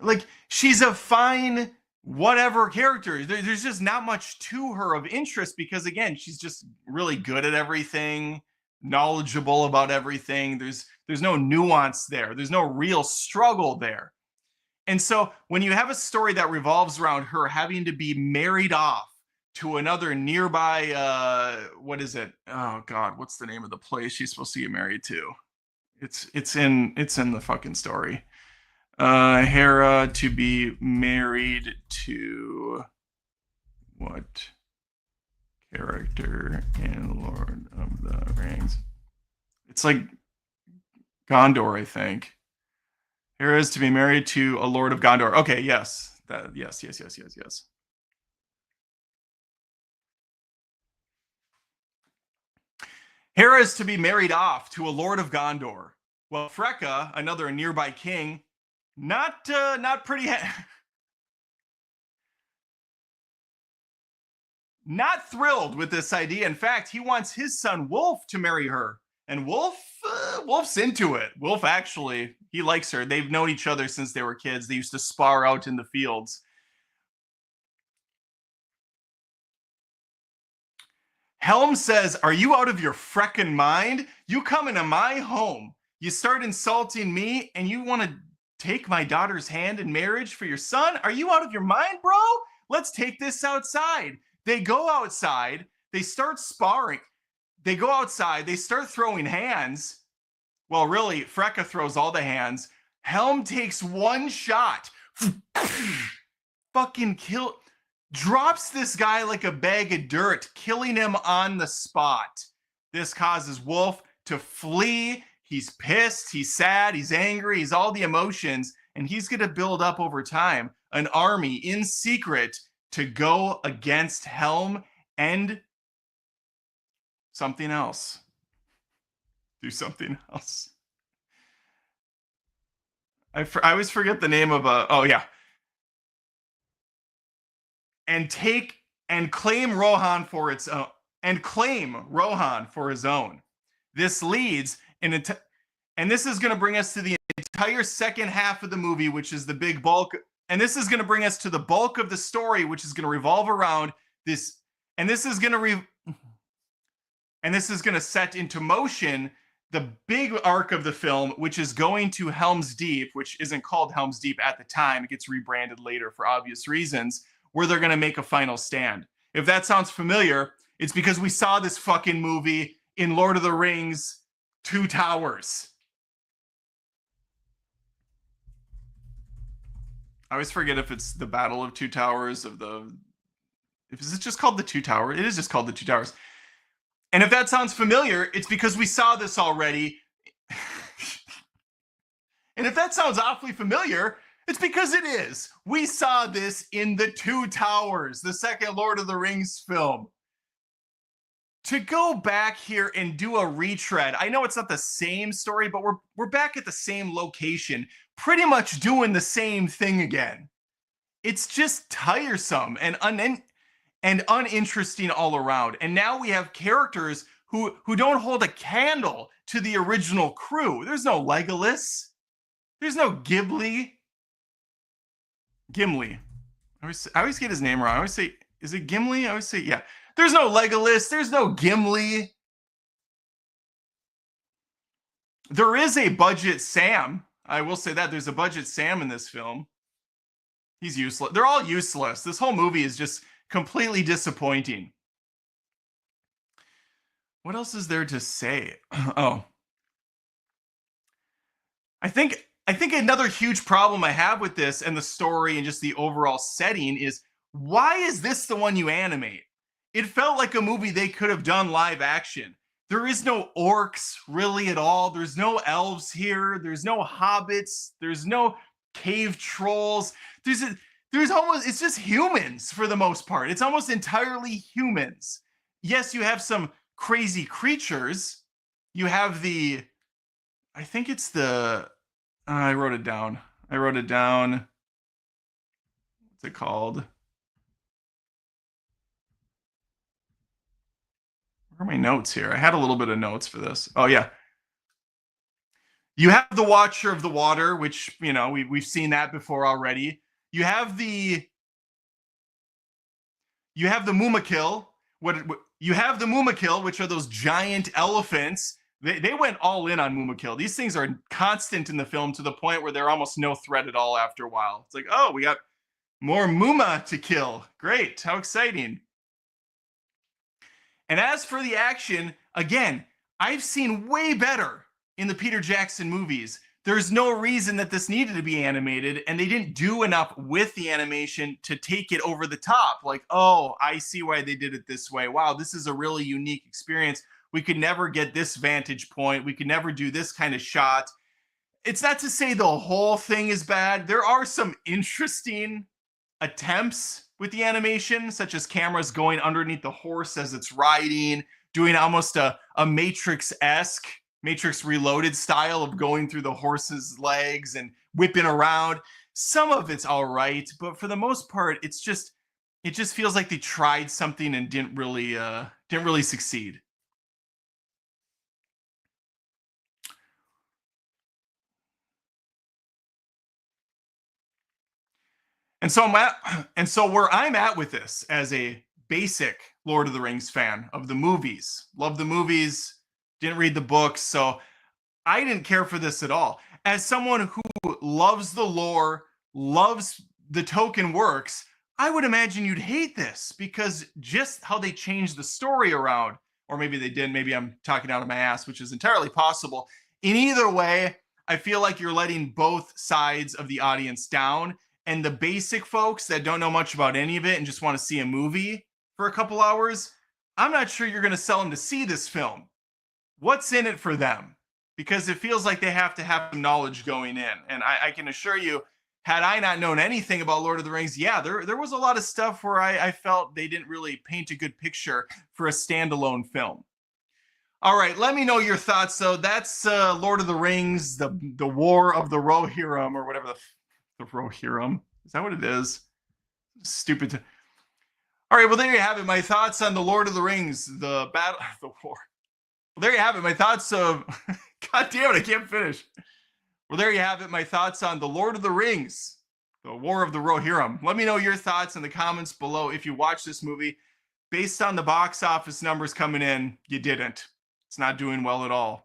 like, she's a fine whatever character. There's just not much to her of interest because, again, she's just really good at everything, knowledgeable about everything. There's no nuance there. There's no real struggle there. And so when you have a story that revolves around her having to be married off to another nearby, what is it? Oh God, what's the name of the place she's supposed to get married to? It's in the fucking story. Hera to be married to what character in Lord of the Rings? It's like Gondor, I think. Hera is to be married to a Lord of Gondor. Okay, yes. Yes. Hera is to be married off to a Lord of Gondor. Well, Freka, another nearby king, not pretty not thrilled with this idea. In fact, he wants his son Wolf to marry her. And Wolf's into it. Wolf actually, he likes her. They've known each other since they were kids. They used to spar out in the fields. Helm says, "Are you out of your freckin' mind? You come into my home. You start insulting me and you want to take my daughter's hand in marriage for your son? Are you out of your mind, bro? Let's take this outside." They go outside. They start sparring. They go outside. They start throwing hands. Well, really, Freka throws all the hands. Helm takes one shot. Fucking drops this guy like a bag of dirt, killing him on the spot. This causes Wolf to flee. He's pissed. He's sad. He's angry. He's all the emotions. And he's going to build up over time an army in secret to go against Helm and something else. Do something else. I always forget the name of oh yeah. And claim Rohan for its own. And claim Rohan for his own. This leads and this is going to bring us to the entire second half of the movie, which is the big bulk. And this is going to bring us to the bulk of the story, which is going to revolve around this. And this is going to set into motion the big arc of the film, which is going to Helm's Deep, which isn't called Helm's Deep at the time. It gets rebranded later for obvious reasons, where they're going to make a final stand. If that sounds familiar, it's because we saw this fucking movie in Lord of the Rings, Two Towers. I always forget if it's the Battle of Two Towers if it's just called the Two Towers. It is just called the Two Towers. And if that sounds familiar, it's because we saw this already. And if that sounds awfully familiar, it's because it is. We saw this in the Two Towers, the second Lord of the Rings film. To go back here and do a retread, I know it's not the same story, but we're back at the same location, pretty much doing the same thing again. It's just tiresome and uninteresting all around. And now we have characters who don't hold a candle to the original crew. There's no Legolas. There's no Gimli. I always get his name wrong. I always say, is it Gimli? I always say, yeah. There's no Legolas. There's no Gimli. There is a budget Sam. I will say that. There's a budget Sam in this film. He's useless. They're all useless. This whole movie is just completely disappointing. What else is there to say? Oh. I think another huge problem I have with this and the story and just the overall setting is, why is this the one you animate? It felt like a movie they could have done live action. There is no orcs really at all. There's no elves here. There's no hobbits. There's no cave trolls. There's almost, it's just humans for the most part. It's almost entirely humans. Yes, you have some crazy creatures. You have I think it's I wrote it down. What's it called? Where are my notes here? I had a little bit of notes for this. Oh yeah. You have the Watcher of the Water, which, we've seen that before already. You have the Mumakil. You have the Mumakil, which are those giant elephants. They went all in on Mumakil. These things are constant in the film to the point where they're almost no threat at all after a while. It's like, oh, we got more Muma to kill. Great. How exciting. And as for the action, again, I've seen way better in the Peter Jackson movies. There's no reason that this needed to be animated, and they didn't do enough with the animation to take it over the top. Like, oh, I see why they did it this way. Wow, this is a really unique experience. We could never get this vantage point. We could never do this kind of shot. It's not to say the whole thing is bad. There are some interesting attempts with the animation, such as cameras going underneath the horse as it's riding, doing almost a Matrix-esque, Matrix Reloaded style of going through the horse's legs and whipping around. Some of it's all right, but for the most part, it just feels like they tried something and didn't really succeed. And so where I'm at with this, as a basic Lord of the Rings fan of the movies, love the movies, didn't read the books, so I didn't care for this at all. As someone who loves the lore, loves the Tolkien works, I would imagine you'd hate this, because just how they changed the story around, or maybe they didn't, maybe I'm talking out of my ass, which is entirely possible. In either way, I feel like you're letting both sides of the audience down. And the basic folks that don't know much about any of it and just want to see a movie for a couple hours, I'm not sure you're going to sell them to see this film. What's in it for them? Because it feels like they have to have some knowledge going in. And I can assure you, had I not known anything about Lord of the Rings, yeah, there was a lot of stuff where I felt they didn't really paint a good picture for a standalone film. All right, let me know your thoughts. So that's Lord of the Rings, the War of the Rohirrim, or whatever the Rohirrim. Is that what it is? Stupid. All right, well, there you have it. My thoughts on the Lord of the Rings, the battle, the war. Well, there you have it. My thoughts of, God damn it, I can't finish. Well, there you have it. My thoughts on the Lord of the Rings, the War of the Rohirrim. Let me know your thoughts in the comments below. If you watch this movie, based on the box office numbers coming in, you didn't. It's not doing well at all.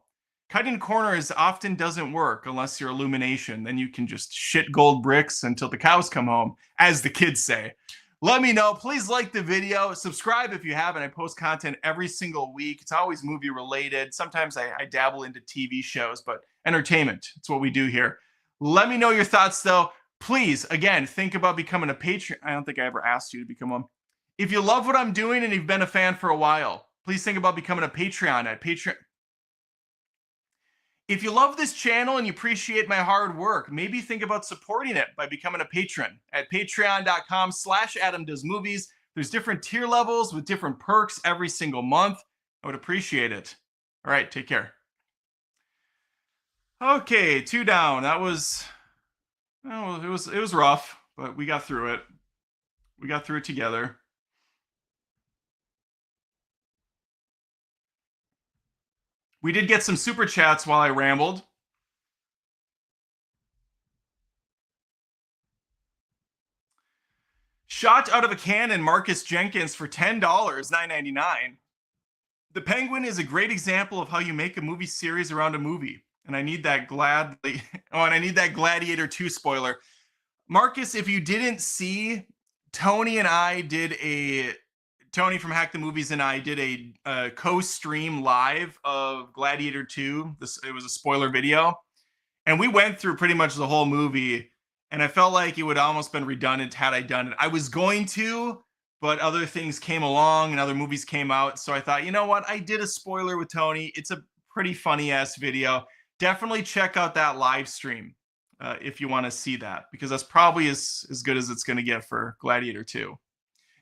Cutting corners often doesn't work unless you're Illumination. Then you can just shit gold bricks until the cows come home, as the kids say. Let me know. Please like the video. Subscribe if you haven't. I post content every single week. It's always movie related. Sometimes I dabble into TV shows, but entertainment. It's what we do here. Let me know your thoughts, though. Please, again, think about becoming a Patreon. I don't think I ever asked you to become one. If you love what I'm doing and you've been a fan for a while, please think about becoming a Patreon at Patreon. If you love this channel and you appreciate my hard work, maybe think about supporting it by becoming a patron at patreon.com/AdamDoesMovies. There's different tier levels with different perks every single month. I would appreciate it. All right, take care. Okay, 2 down. That was, well, it was rough, but we got through it. We got through it together. We did get some super chats while I rambled. Shot out of a cannon, Marcus Jenkins for $10, $9.99. The Penguin is a great example of how you make a movie series around a movie. And I need that I need that Gladiator 2 spoiler. Marcus, if you didn't see, Tony from Hack the Movies and I did a co-stream live of Gladiator 2. It was a spoiler video. And we went through pretty much the whole movie. And I felt like it would almost been redundant had I done it. I was going to, but other things came along and other movies came out. So I thought, you know what? I did a spoiler with Tony. It's a pretty funny-ass video. Definitely check out that live stream. if you want to see that, because that's probably as good as it's going to get for Gladiator 2.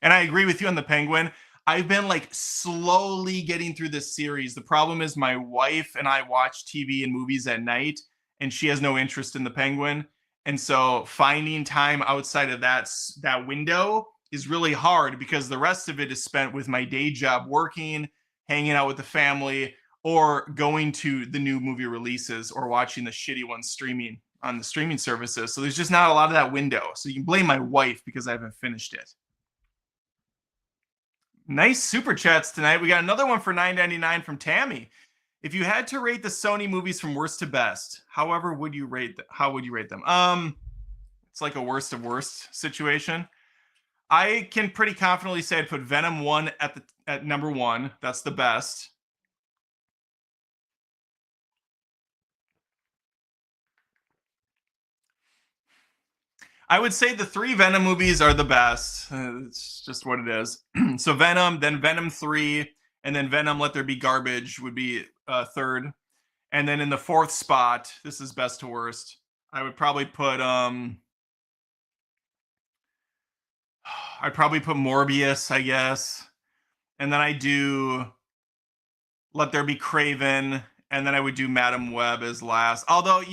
And I agree with you on the Penguin. I've been like slowly getting through this series. The problem is my wife and I watch TV and movies at night, and she has no interest in the Penguin. And so finding time outside of that window is really hard, because the rest of it is spent with my day job, working, hanging out with the family, or going to the new movie releases, or watching the shitty ones streaming on the streaming services. So there's just not a lot of that window. So you can blame my wife because I haven't finished it. Nice super chats tonight. We got another one for $9.99 from Tammy. If you had to rate the Sony movies from worst to best, however would you rate them? How would you rate them? It's like a worst of worst situation. I can pretty confidently say I'd put Venom 1 at number 1. That's the best. I would say the 3 Venom movies are the best. It's just what it is. So Venom, then Venom 3, and then Venom Let There Be Garbage would be third. And then in the 4th spot, this is best to worst, I would probably put Morbius, I guess. And then I do Let There Be Kraven, and then I would do Madam Web as last. Although,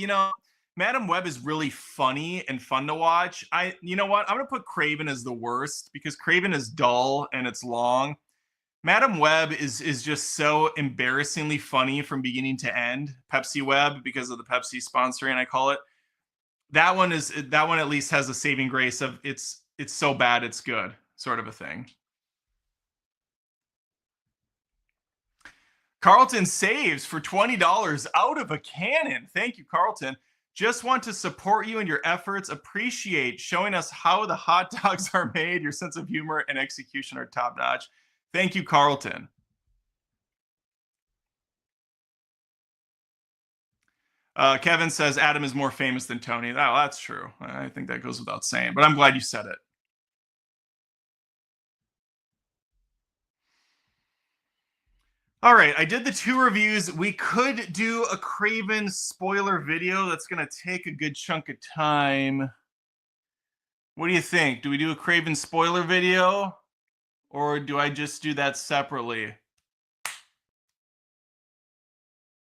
Madam Web is really funny and fun to watch. You know what? I'm going to put Kraven as the worst, because Kraven is dull and it's long. Madam Web is just so embarrassingly funny from beginning to end. Pepsi Web, because of the Pepsi sponsoring, I call it. That one at least has a saving grace of it's so bad it's good, sort of a thing. Carlton saves for $20 out of a cannon. Thank you, Carlton. Just want to support you in your efforts. Appreciate showing us how the hot dogs are made. Your sense of humor and execution are top notch. Thank you, Carlton. Kevin says Adam is more famous than Tony. Oh, that's true. I think that goes without saying, but I'm glad you said it. All right, I did the 2 reviews. We could do a Kraven spoiler video. That's going to take a good chunk of time. What do you think? Do we do a Kraven spoiler video, or do I just do that separately?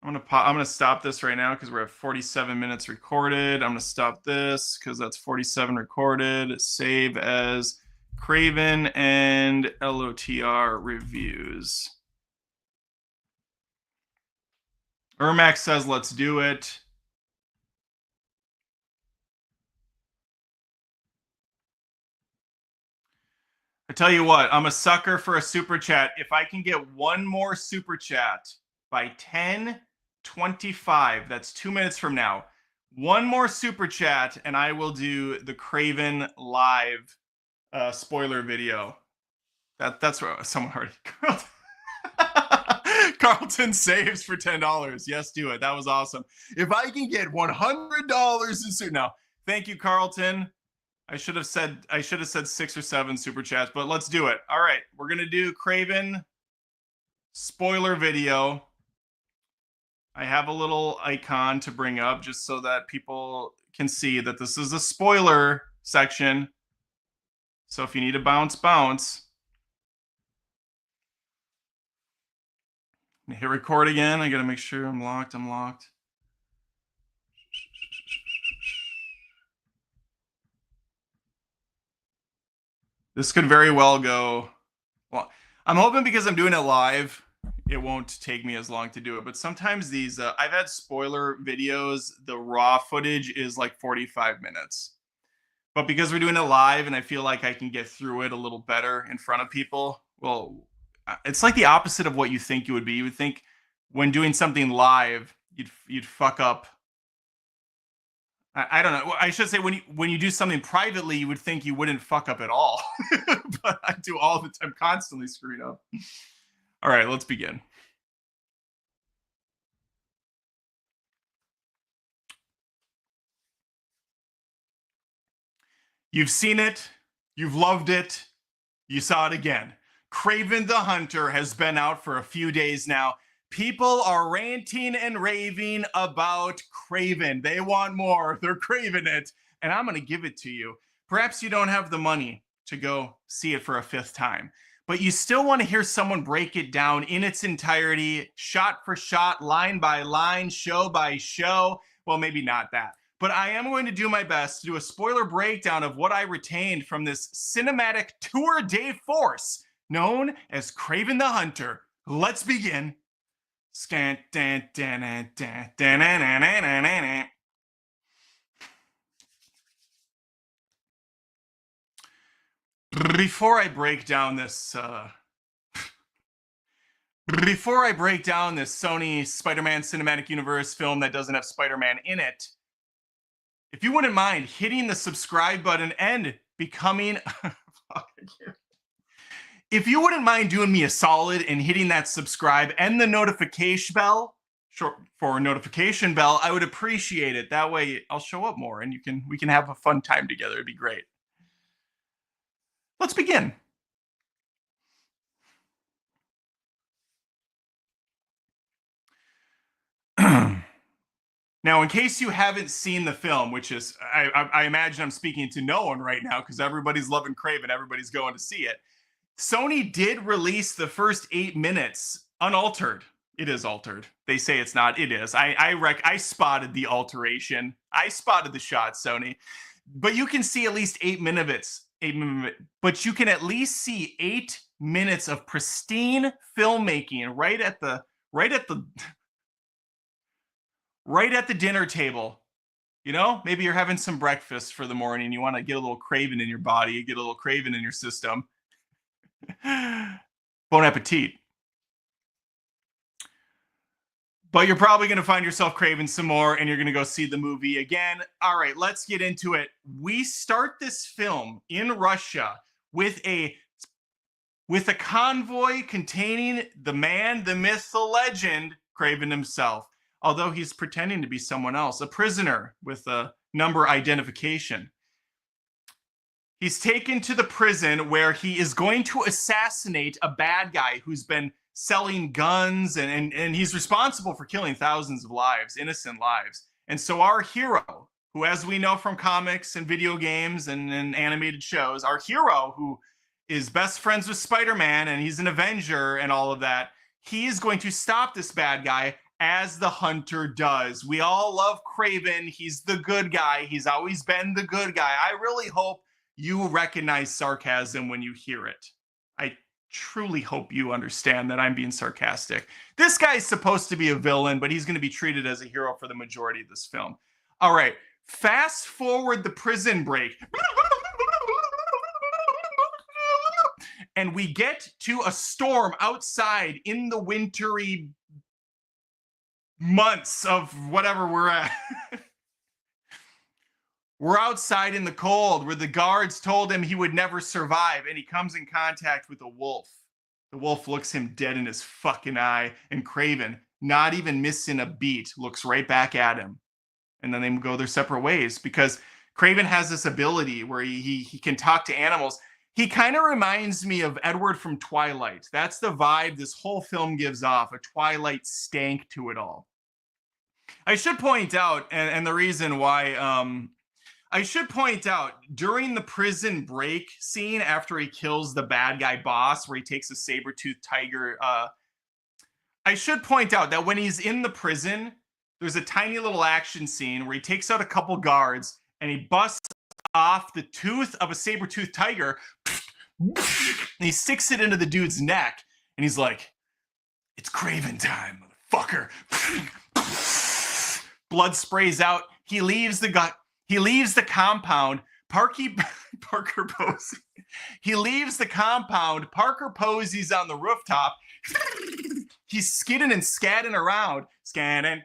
I'm gonna stop this right now because we're at 47 minutes recorded. I'm gonna stop this because that's 47 recorded. Save as Kraven and LOTR reviews. Ermac says, let's do it. I tell you what, I'm a sucker for a super chat. If I can get one more super chat by 10:25, that's 2 minutes from now, one more super chat, and I will do the Kraven live spoiler video. That's what someone already. Carlton saves for $10. Yes, do it. That was awesome. If I can get $100 in super, no, thank you, Carlton. I should have said 6 or 7 super chats, but let's do it. All right, we're gonna do Kraven spoiler video. I have a little icon to bring up just so that people can see that this is a spoiler section. So if you need to bounce. Hit record again. I gotta make sure I'm locked. This could very well go. Well, I'm hoping because I'm doing it live, it won't take me as long to do it. But sometimes these, I've had spoiler videos, the raw footage is like 45 minutes. But because we're doing it live and I feel like I can get through it a little better in front of people, well, it's like the opposite of what you think you would be. You would think when doing something live, you'd fuck up. I don't know. I should say when you do something privately, you would think you wouldn't fuck up at all. But I do all the time, constantly screwing up. All right, let's begin. You've seen it. You've loved it. You saw it again. Kraven the Hunter has been out for a few days now. People are ranting and raving about Kraven. They want more. They're craving it. And I'm going to give it to you. Perhaps you don't have the money to go see it for a fifth time, but you still want to hear someone break it down in its entirety, shot for shot, line by line, show by show. Well, maybe not that, but I am going to do my best to do a spoiler breakdown of what I retained from this cinematic tour de force known as Kraven the Hunter. Let's begin. Before I break down this Sony Spider-Man Cinematic Universe film that doesn't have Spider-Man in it, if you wouldn't mind hitting the subscribe button and becoming if you wouldn't mind doing me a solid and hitting that subscribe and the notification bell, short for notification bell, I would appreciate it. That way I'll show up more and we can have a fun time together. It'd be great. Let's begin. Now, in case you haven't seen the film, which is, I imagine I'm speaking to no one right now because everybody's loving Kraven, everybody's going to see it. Sony did release the first 8 minutes unaltered. It is altered. They say it's not. It is. I spotted the alteration. I spotted the shot, Sony. But you can see at least 8 minutes. But you can at least see 8 minutes of pristine filmmaking right at the dinner table. You know, maybe you're having some breakfast for the morning. You want to get a little Kraven in your body, get a little Kraven in your system. Bon appetit. But you're probably going to find yourself craving some more and you're going to go see the movie again. All right, let's get into it. We start this film in Russia with a convoy containing the man, the myth, the legend, Kraven himself. Although he's pretending to be someone else, a prisoner with a number identification. He's taken to the prison where he is going to assassinate a bad guy who's been selling guns and he's responsible for killing thousands of lives, innocent lives. And so our hero, who as we know from comics and video games and animated shows, our hero who is best friends with Spider-Man and he's an Avenger and all of that, he is going to stop this bad guy as the Hunter does. We all love Kraven. He's the good guy. He's always been the good guy. I really hope you recognize sarcasm when you hear it. I truly hope you understand that I'm being sarcastic. This guy's supposed to be a villain, but he's going to be treated as a hero for the majority of this film. All right, fast forward the prison break. And we get to a storm outside in the wintry months of whatever we're at. We're outside in the cold where the guards told him he would never survive, and he comes in contact with a wolf. The wolf looks him dead in his fucking eye, and Kraven, not even missing a beat, looks right back at him. And then they go their separate ways because Kraven has this ability where he can talk to animals. He kind of reminds me of Edward from Twilight. That's the vibe this whole film gives off, a Twilight stank to it all. I should point out, and the reason why, I should point out, during the prison break scene after he kills the bad guy boss, where he takes a saber-toothed tiger, I should point out that when he's in the prison, there's a tiny little action scene where he takes out a couple guards and he busts off the tooth of a saber-toothed tiger and he sticks it into the dude's neck and he's like, "It's Kraven time, motherfucker." Blood sprays out. He leaves the compound. Parker Posey. He leaves the compound. Parker Posey's on the rooftop. He's skidding and scatting around. Scanning.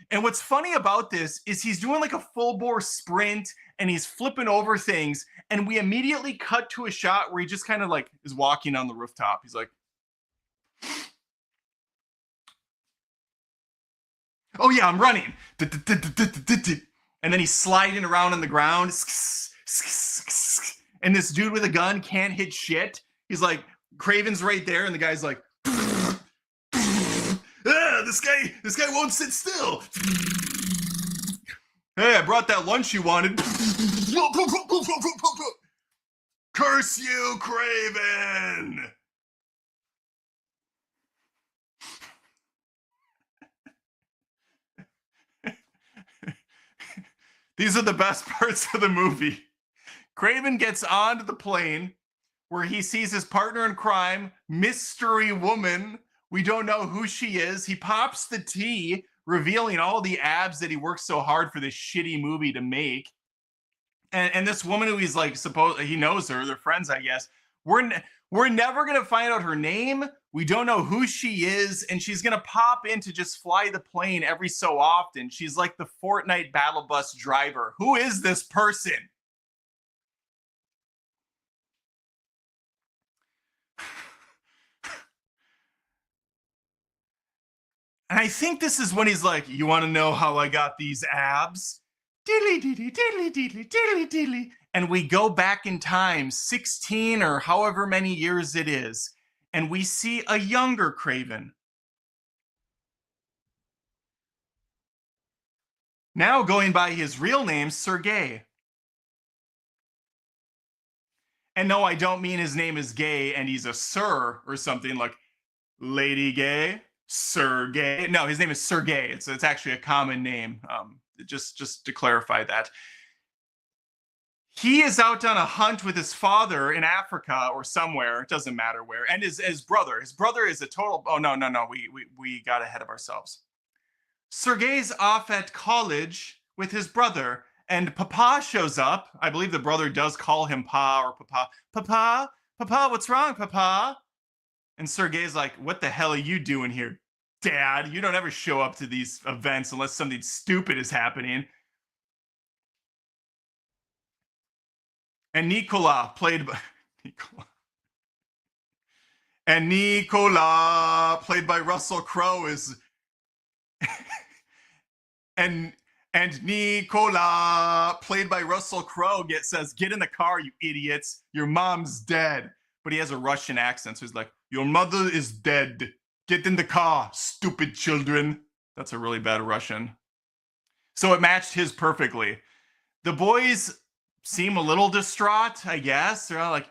And what's funny about this is he's doing like a full bore sprint and he's flipping over things. And we immediately cut to a shot where he just kind of like is walking on the rooftop. He's like, "Oh yeah, I'm running." And then he's sliding around on the ground. And this dude with a gun can't hit shit. He's like, Kraven's right there, and the guy's like, this guy won't sit still. Hey, I brought that lunch you wanted. Curse you, Kraven! These are the best parts of the movie. Kraven gets onto the plane where he sees his partner in crime, mystery woman. We don't know who she is. He pops the tea, revealing all the abs that he worked so hard for this shitty movie to make. And this woman who he's like, he knows her, they're friends, I guess. We're never gonna find out her name. We don't know who she is, and she's gonna pop in to just fly the plane every so often. She's like the Fortnite battle bus driver. Who is this person? And I think this is when he's like, you want to know how I got these abs? Diddly diddly diddly diddly diddly diddly. And we go back in time, 16 or however many years it is, and we see a younger Kraven. Now going by his real name, Sergei. And no, I don't mean his name is gay and he's a sir or something like Lady Gay, Sir Gay. No, his name is Sergei. It's actually a common name. Just to clarify that. He is out on a hunt with his father in Africa or somewhere. It doesn't matter where. And his brother. His brother is a total. Oh, no. We got ahead of ourselves. Sergei's off at college with his brother, and Papa shows up. I believe the brother does call him Pa or Papa. Papa, what's wrong, Papa? And Sergei's like, what the hell are you doing here, Dad? You don't ever show up to these events unless something stupid is happening. And Nicola, played by Russell Crowe, is and Nicola, played by Russell Crowe, says, "Get in the car, you idiots! Your mom's dead." But he has a Russian accent, so he's like, "Your mother is dead. Get in the car, stupid children." That's a really bad Russian. So it matched his perfectly. The boys seem a little distraught, I guess. They're all like,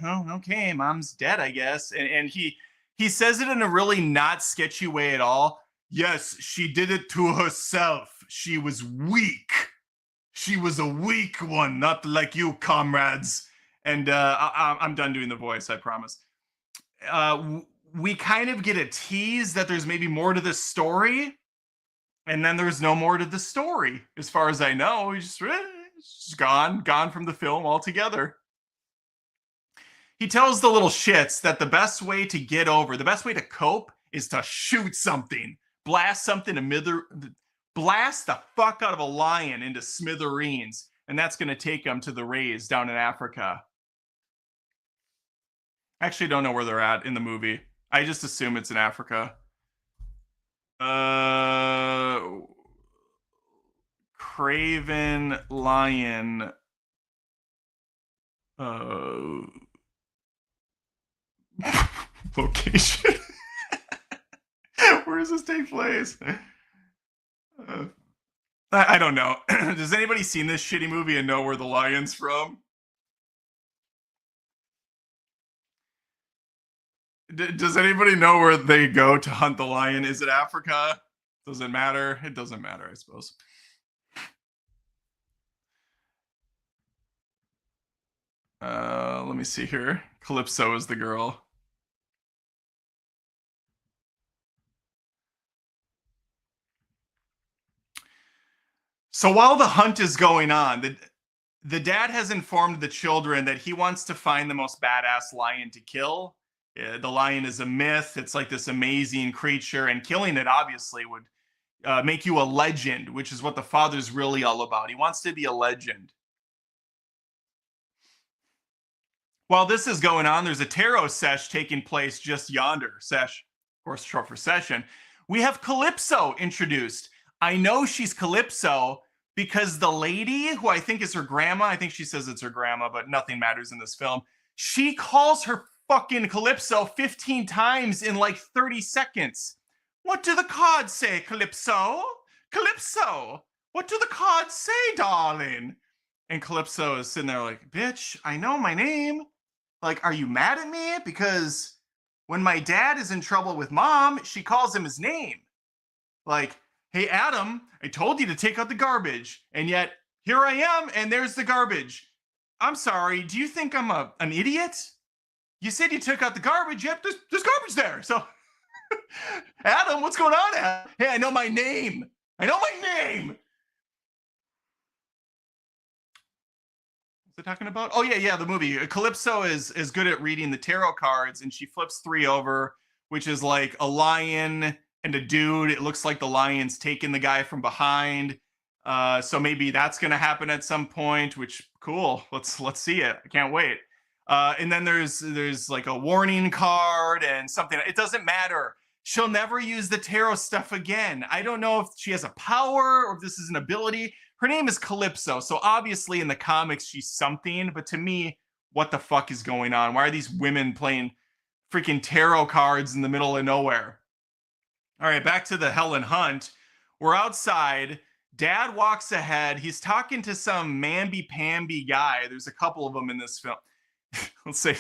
oh, okay, mom's dead, I guess. And he says it in a really not sketchy way at all. Yes, she did it to herself. She was weak. She was a weak one, not like you, comrades. And I'm done doing the voice, I promise. We kind of get a tease that there's maybe more to this story. And then there's no more to the story. As far as I know, he's just gone from the film altogether. He tells the little shits that the best way to cope is to shoot something. Blast the fuck out of a lion into smithereens, and that's going to take them to the Rays down in Africa. I actually don't know where they're at in the movie. I just assume it's in Africa. Kraven lion. Location. Where does this take place? I don't know. Does anybody seen this shitty movie and know where the lion's from? Does anybody know where they go to hunt the lion? Is it Africa? Does it matter? It doesn't matter, I suppose. Let me see here. Calypso is the girl. So while the hunt is going on, the dad has informed the children that he wants to find the most badass lion to kill. The lion is a myth. It's like this amazing creature, and killing it obviously would make you a legend, which is what the father's really all about. He wants to be a legend. While this is going on, there's a tarot sesh taking place just yonder. Sesh, of course, short for session. We have Calypso introduced. I know she's Calypso because the lady, who I think is her grandma, I think she says it's her grandma, but nothing matters in this film. She calls her fucking Calypso 15 times in like 30 seconds. What do the cards say, Calypso? Calypso, what do the cards say, darling? And Calypso is sitting there like, bitch, I know my name. Like, are you mad at me? Because when my dad is in trouble with mom, she calls him his name. Like, hey, Adam, I told you to take out the garbage. And yet, here I am, and there's the garbage. I'm sorry, do you think I'm an idiot? You said you took out the garbage, yep, there's garbage there. So, Adam, what's going on, Adam? Hey, I know my name. I know my name. What's it talking about? Oh, yeah, the movie. Calypso is good at reading the tarot cards, and she flips 3 over, which is like a lion and a dude. It looks like the lion's taking the guy from behind. So maybe that's going to happen at some point, which, cool. Let's see it. I can't wait. And then there's like a warning card and something. It doesn't matter. She'll never use the tarot stuff again. I don't know if she has a power or if this is an ability. Her name is Calypso, so obviously in the comics she's something, but to me, what the fuck is going on? Why are these women playing freaking tarot cards in the middle of nowhere? All right, back to the Helen Hunt. We're outside. Dad walks ahead. He's talking to some mamby-pamby guy. There's a couple of them in this film. Let's say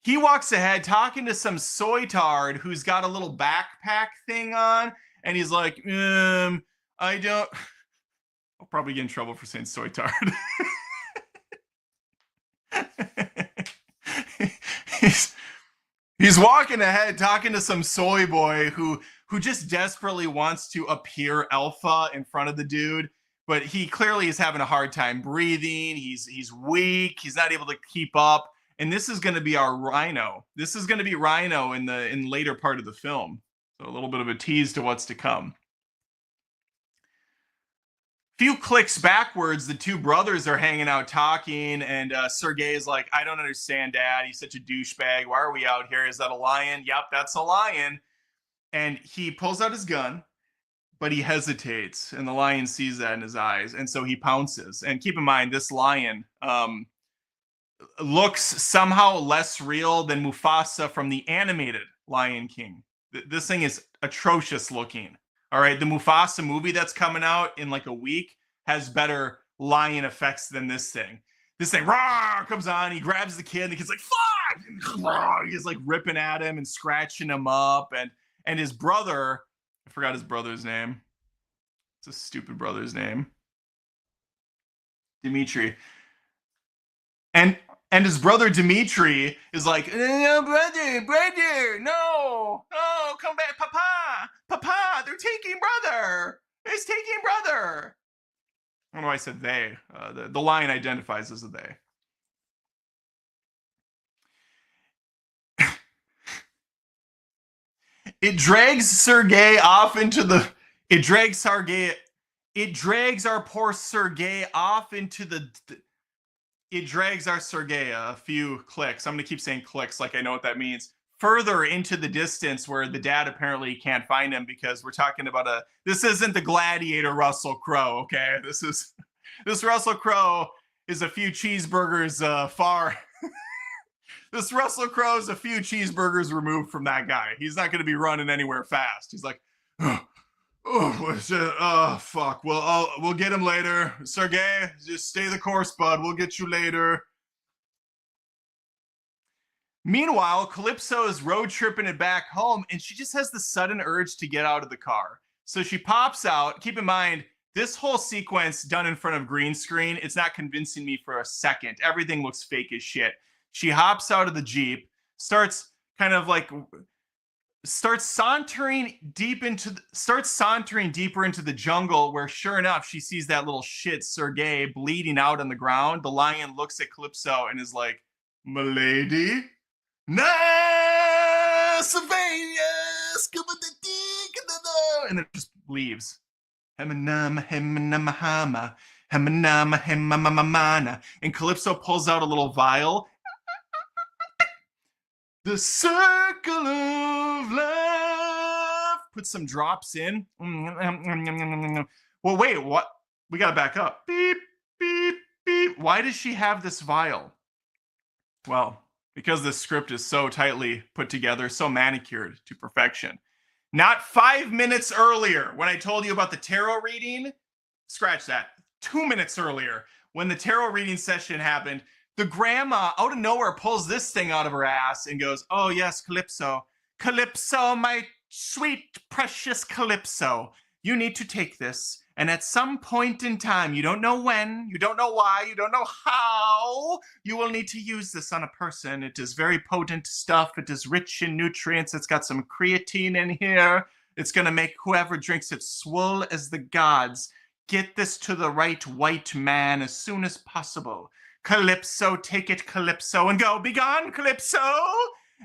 he walks ahead talking to some soytard who's got a little backpack thing on, and he's like, I don't. I'll probably get in trouble for saying soytard. he's walking ahead talking to some soy boy who just desperately wants to appear alpha in front of the dude, but he clearly is having a hard time breathing. He's weak. He's not able to keep up. And this is going to be our Rhino. This is going to be Rhino in the later part of the film. So a little bit of a tease to what's to come. Few clicks backwards, the 2 brothers are hanging out talking, and Sergei is like, I don't understand, Dad. He's such a douchebag. Why are we out here? Is that a lion? Yep, that's a lion. And he pulls out his gun, but he hesitates, and the lion sees that in his eyes, and so he pounces. And keep in mind, this lion looks somehow less real than Mufasa from the animated Lion King. This thing is atrocious looking. All right, the Mufasa movie that's coming out in like a week has better lion effects than this thing. This thing comes on, he grabs the kid, and the kid's like, fuck! He's like ripping at him and scratching him up. And his brother, I forgot his brother's name. It's a stupid brother's name. Dimitri. And his brother Dimitri is like, no, brother, no, come back, papa, they're taking brother. It's taking brother. I don't know why I said they. The lion identifies as a they. It drags Sergei off into the. It drags our poor Sergei off into the. It drags our Sergei a few clicks. I'm going to keep saying clicks like I know what that means. Further into the distance where the dad apparently can't find him, because we're talking about this isn't the Gladiator Russell Crowe, okay? This Russell Crowe is a few cheeseburgers far. This Russell Crowe is a few cheeseburgers removed from that guy. He's not going to be running anywhere fast. He's like, fuck. Well, we'll get him later. Sergei, just stay the course, bud. We'll get you later. Meanwhile, Calypso is road tripping it back home, and she just has the sudden urge to get out of the car. So she pops out. Keep in mind, this whole sequence done in front of green screen, it's not convincing me for a second. Everything looks fake as shit. She hops out of the Jeep, starts sauntering deeper into the jungle, where sure enough she sees that little shit Sergei bleeding out on the ground. The lion looks at Calypso and is like, "Milady, Sylvania, and then just leaves. And Calypso pulls out a little vial. The circle of love. Put some drops in. Well, wait, what? We gotta back up. Beep, beep, beep. Why does she have this vial? Well, because the script is so tightly put together, so manicured to perfection. Not 5 minutes earlier, when I told you about the tarot reading, scratch that. 2 minutes earlier, when the tarot reading session happened, the grandma out of nowhere pulls this thing out of her ass and goes, "Oh yes, Calypso. Calypso, my sweet, precious Calypso. You need to take this. And at some point in time, you don't know when, you don't know why, you don't know how, you will need to use this on a person. It is very potent stuff. It is rich in nutrients. It's got some creatine in here. It's going to make whoever drinks it swole as the gods. Get this to the right white man as soon as possible. Calypso, take it, Calypso, and go, be gone, Calypso."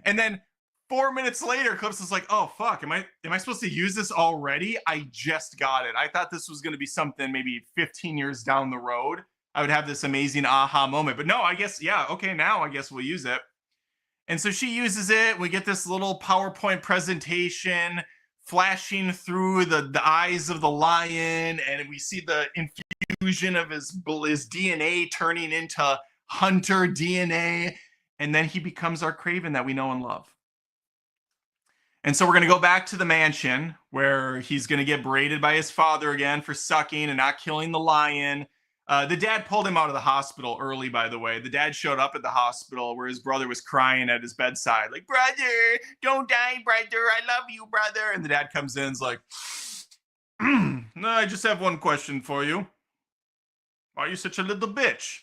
And then 4 minutes later, Calypso's like, "Oh fuck, am I supposed to use this already? I just got it. I thought this was going to be something maybe 15 years down the road. I would have this amazing aha moment, but no, I guess, yeah, okay, now I guess we'll use it." And so she uses it. We get this little PowerPoint presentation flashing through the eyes of the lion, and we see the infusion of his DNA turning into hunter DNA, and then he becomes our Kraven that we know and love. And so we're going to go back to the mansion where he's going to get berated by his father again for sucking and not killing the lion. The dad pulled him out of the hospital early, by the way. The dad showed up at the hospital where his brother was crying at his bedside, like, "Brother, don't die, brother. I love you, brother." And the dad comes in and is like, "No, I just have one question for you. Why are you such a little bitch?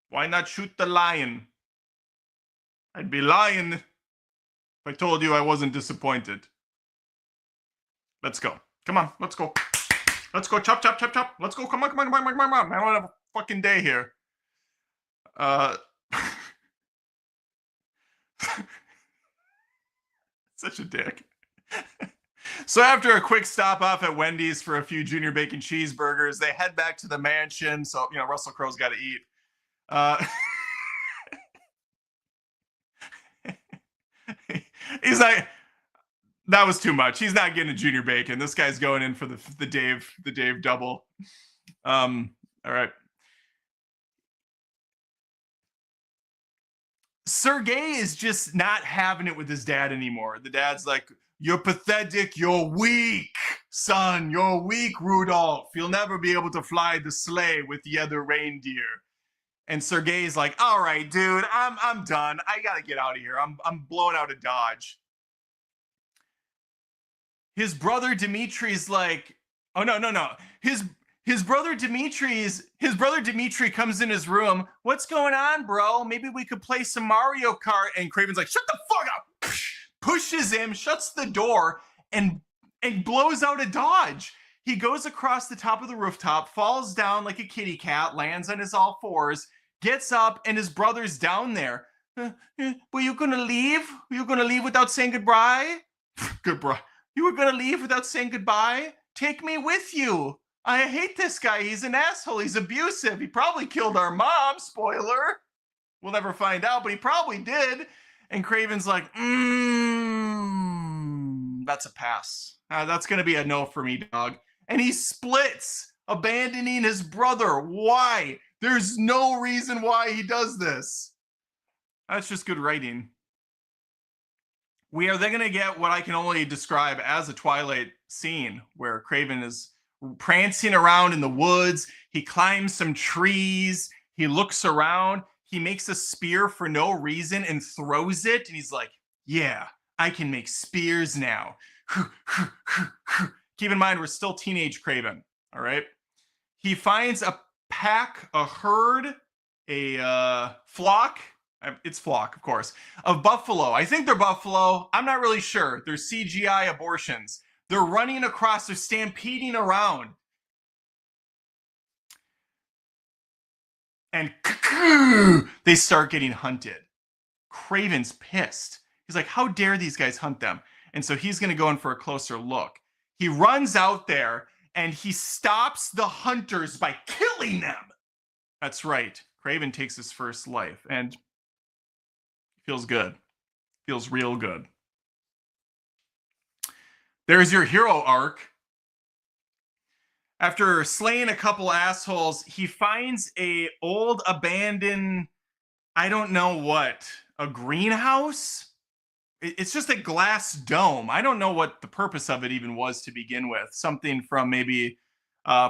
Why not shoot the lion? I'd be lying if I told you I wasn't disappointed. Let's go. Come on, let's go. Let's go, chop, chop, chop, chop. Let's go. Come on, come on, come on, come on, come on. I don't have a fucking day here." Such a dick. So after a quick stop off at Wendy's for a few junior bacon cheeseburgers, they head back to the mansion. So, Russell Crowe's got to eat. He's like, that was too much. He's not getting a junior bacon. This guy's going in for the Dave double. All right. Sergei is just not having it with his dad anymore. The dad's like, "You're pathetic. You're weak, son. You're weak, Rudolph. You'll never be able to fly the sleigh with the other reindeer." And Sergei's like, "All right, dude, I'm done. I gotta get out of here. I'm blowing out of Dodge." His brother Dimitri's like, "Oh no. His brother Dimitri comes in his room. "What's going on, bro? Maybe we could play some Mario Kart." And Kraven's like, "Shut the fuck up!" Pushes him, shuts the door, and blows out a Dodge. He goes across the top of the rooftop, falls down like a kitty cat, lands on his all fours, gets up, and his brother's down there. "Were you gonna leave? Were you gonna leave without saying goodbye?" "Goodbye. You were gonna leave without saying goodbye? Take me with you. I hate this guy. He's an asshole. He's abusive. He probably killed our mom. Spoiler. We'll never find out, but he probably did." And Kraven's like, "That's a pass. That's going to be a no for me, dog." And he splits, abandoning his brother. Why? There's no reason why he does this. That's just good writing. We are then going to get what I can only describe as a Twilight scene where Kraven is prancing around in the woods. He climbs some trees. He looks around. He makes a spear for no reason and throws it. And he's like, "Yeah, I can make spears now." Keep in mind, we're still teenage Kraven. All right. He finds a pack, a herd, a flock. It's flock, of course, of buffalo. I think they're buffalo. I'm not really sure. They're CGI abortions. They're running across, they're stampeding around. And they start getting hunted. Kraven's pissed. He's like, "How dare these guys hunt them?" And so he's going to go in for a closer look. He runs out there and he stops the hunters by killing them. That's right. Kraven takes his first life and feels good. Feels real good. There's your hero arc. After slaying a couple assholes, he finds a old abandoned, I don't know what, A greenhouse? It's just a glass dome. I don't know what the purpose of it even was to begin with. Something from maybe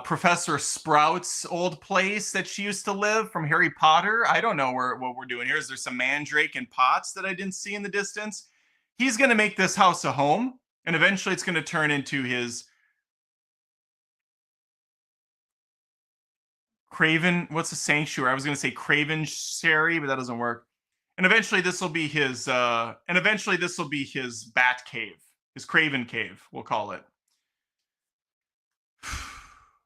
Professor Sprout's old place that she used to live from Harry Potter. I don't know what we're doing here. Is there some mandrake and pots that I didn't see in the distance? He's going to make this house a home, and eventually it's going to turn into his Kraven. What's a sanctuary? I was going to say Kraven Sherry, but that doesn't work. And eventually this will be his bat cave, his Kraven cave, we'll call it.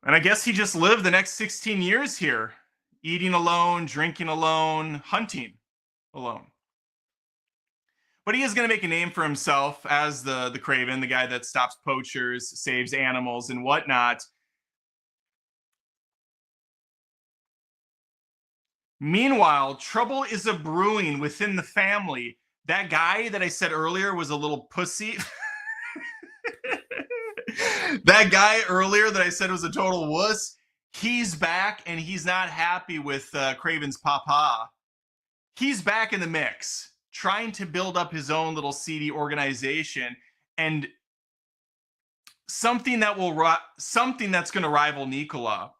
And I guess he just lived the next 16 years here, eating alone, drinking alone, hunting alone. But he is going to make a name for himself as the Kraven, the guy that stops poachers, saves animals, and whatnot. Meanwhile, trouble is a brewing within the family. That guy that I said earlier was a little pussy. That guy earlier that I said was a total wuss, he's back and he's not happy with Kraven's papa. He's back in the mix, trying to build up his own little seedy organization and something that's going to rival Nicola.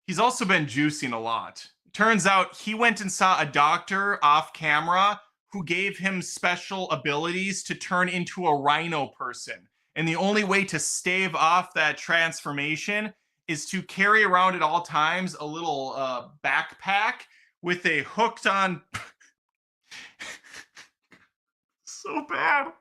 He's also been juicing a lot. Turns out he went and saw a doctor off camera who gave him special abilities to turn into a rhino person. And the only way to stave off that transformation is to carry around at all times a little backpack with a hooked on... So bad.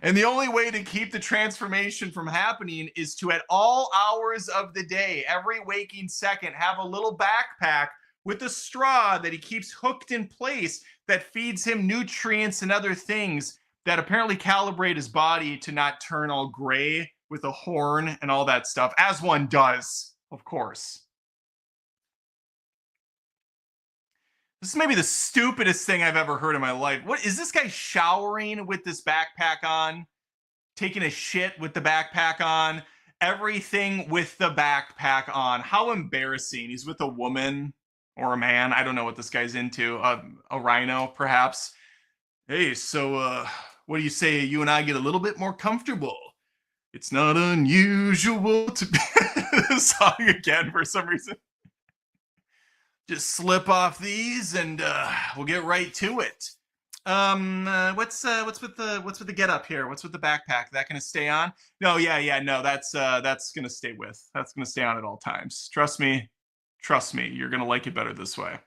And the only way to keep the transformation from happening is to, at all hours of the day, every waking second, have a little backpack with a straw that he keeps hooked in place that feeds him nutrients and other things that apparently calibrate his body to not turn all gray with a horn and all that stuff, as one does, of course. This is maybe the stupidest thing I've ever heard in my life. What is this guy showering with this backpack on? Taking a shit with the backpack on? Everything with the backpack on. How embarrassing. He's with a woman or a man. I don't know what this guy's into. A rhino, perhaps. Hey, so what do you say you and I get a little bit more comfortable? It's not unusual to be this song again for some reason. Just slip off these and we'll get right to it. What's with the get up here? What's with the backpack? That gonna stay on? No, no, that's gonna stay with. That's gonna stay on at all times. Trust me, you're gonna like it better this way.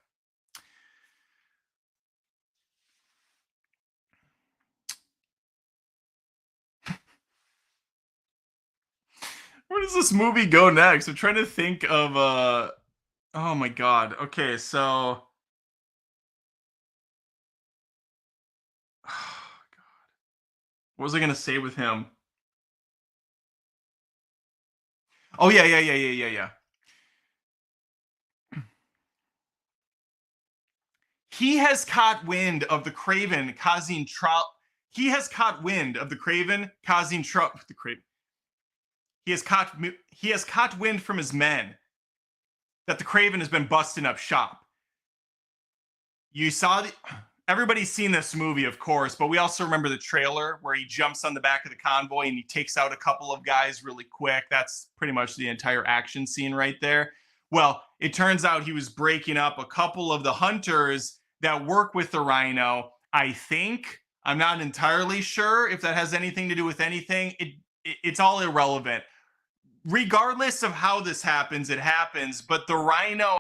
Where does this movie go next? I'm trying to think of oh my god. Okay, so oh god. What was I gonna say with him? Oh yeah. He has caught wind of the Kraven causing trouble. He has caught wind of the Kraven causing trouble. The Kraven. He has caught wind from his men that the Kraven has been busting up shop. You saw everybody's seen this movie, of course, but we also remember the trailer where he jumps on the back of the convoy and he takes out a couple of guys really quick. That's pretty much the entire action scene right there. Well, it turns out he was breaking up a couple of the hunters that work with the rhino. I think, I'm not entirely sure if that has anything to do with anything. It's all irrelevant. Regardless of how this happens, it happens, but the rhino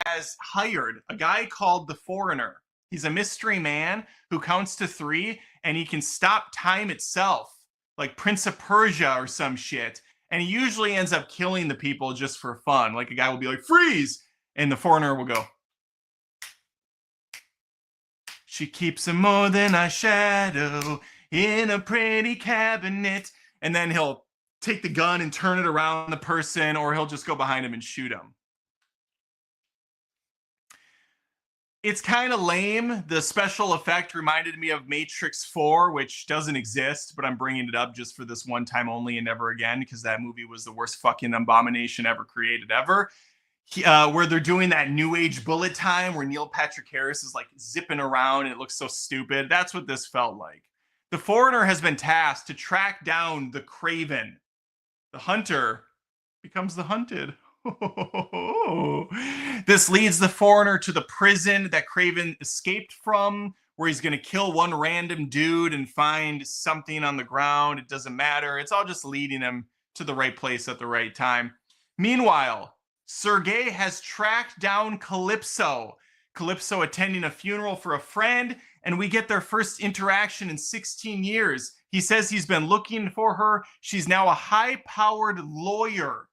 has hired a guy called the Foreigner. He's a mystery man who counts to 3 and he can stop time itself, like Prince of Persia or some shit. And he usually ends up killing the people just for fun. Like a guy will be like, freeze! And the Foreigner will go, she keeps him more than a shadow in a pretty cabinet. And then he'll take the gun and turn it around the person, or he'll just go behind him and shoot him. It's kind of lame. The special effect reminded me of Matrix 4, which doesn't exist, but I'm bringing it up just for this one time only and never again, because that movie was the worst fucking abomination ever created ever. where they're doing that new age bullet time where Neil Patrick Harris is like zipping around and it looks so stupid. That's what this felt like. The foreigner has been tasked to track down the Kraven. The hunter becomes the hunted. This leads the foreigner to the prison that Kraven escaped from, where he's going to kill one random dude and find something on the ground. It doesn't matter. It's all just leading him to the right place at the right time. Meanwhile, Sergei has tracked down Calypso. Calypso attending a funeral for a friend, and we get their first interaction in 16 years. He says he's been looking for her. She's now a high-powered lawyer.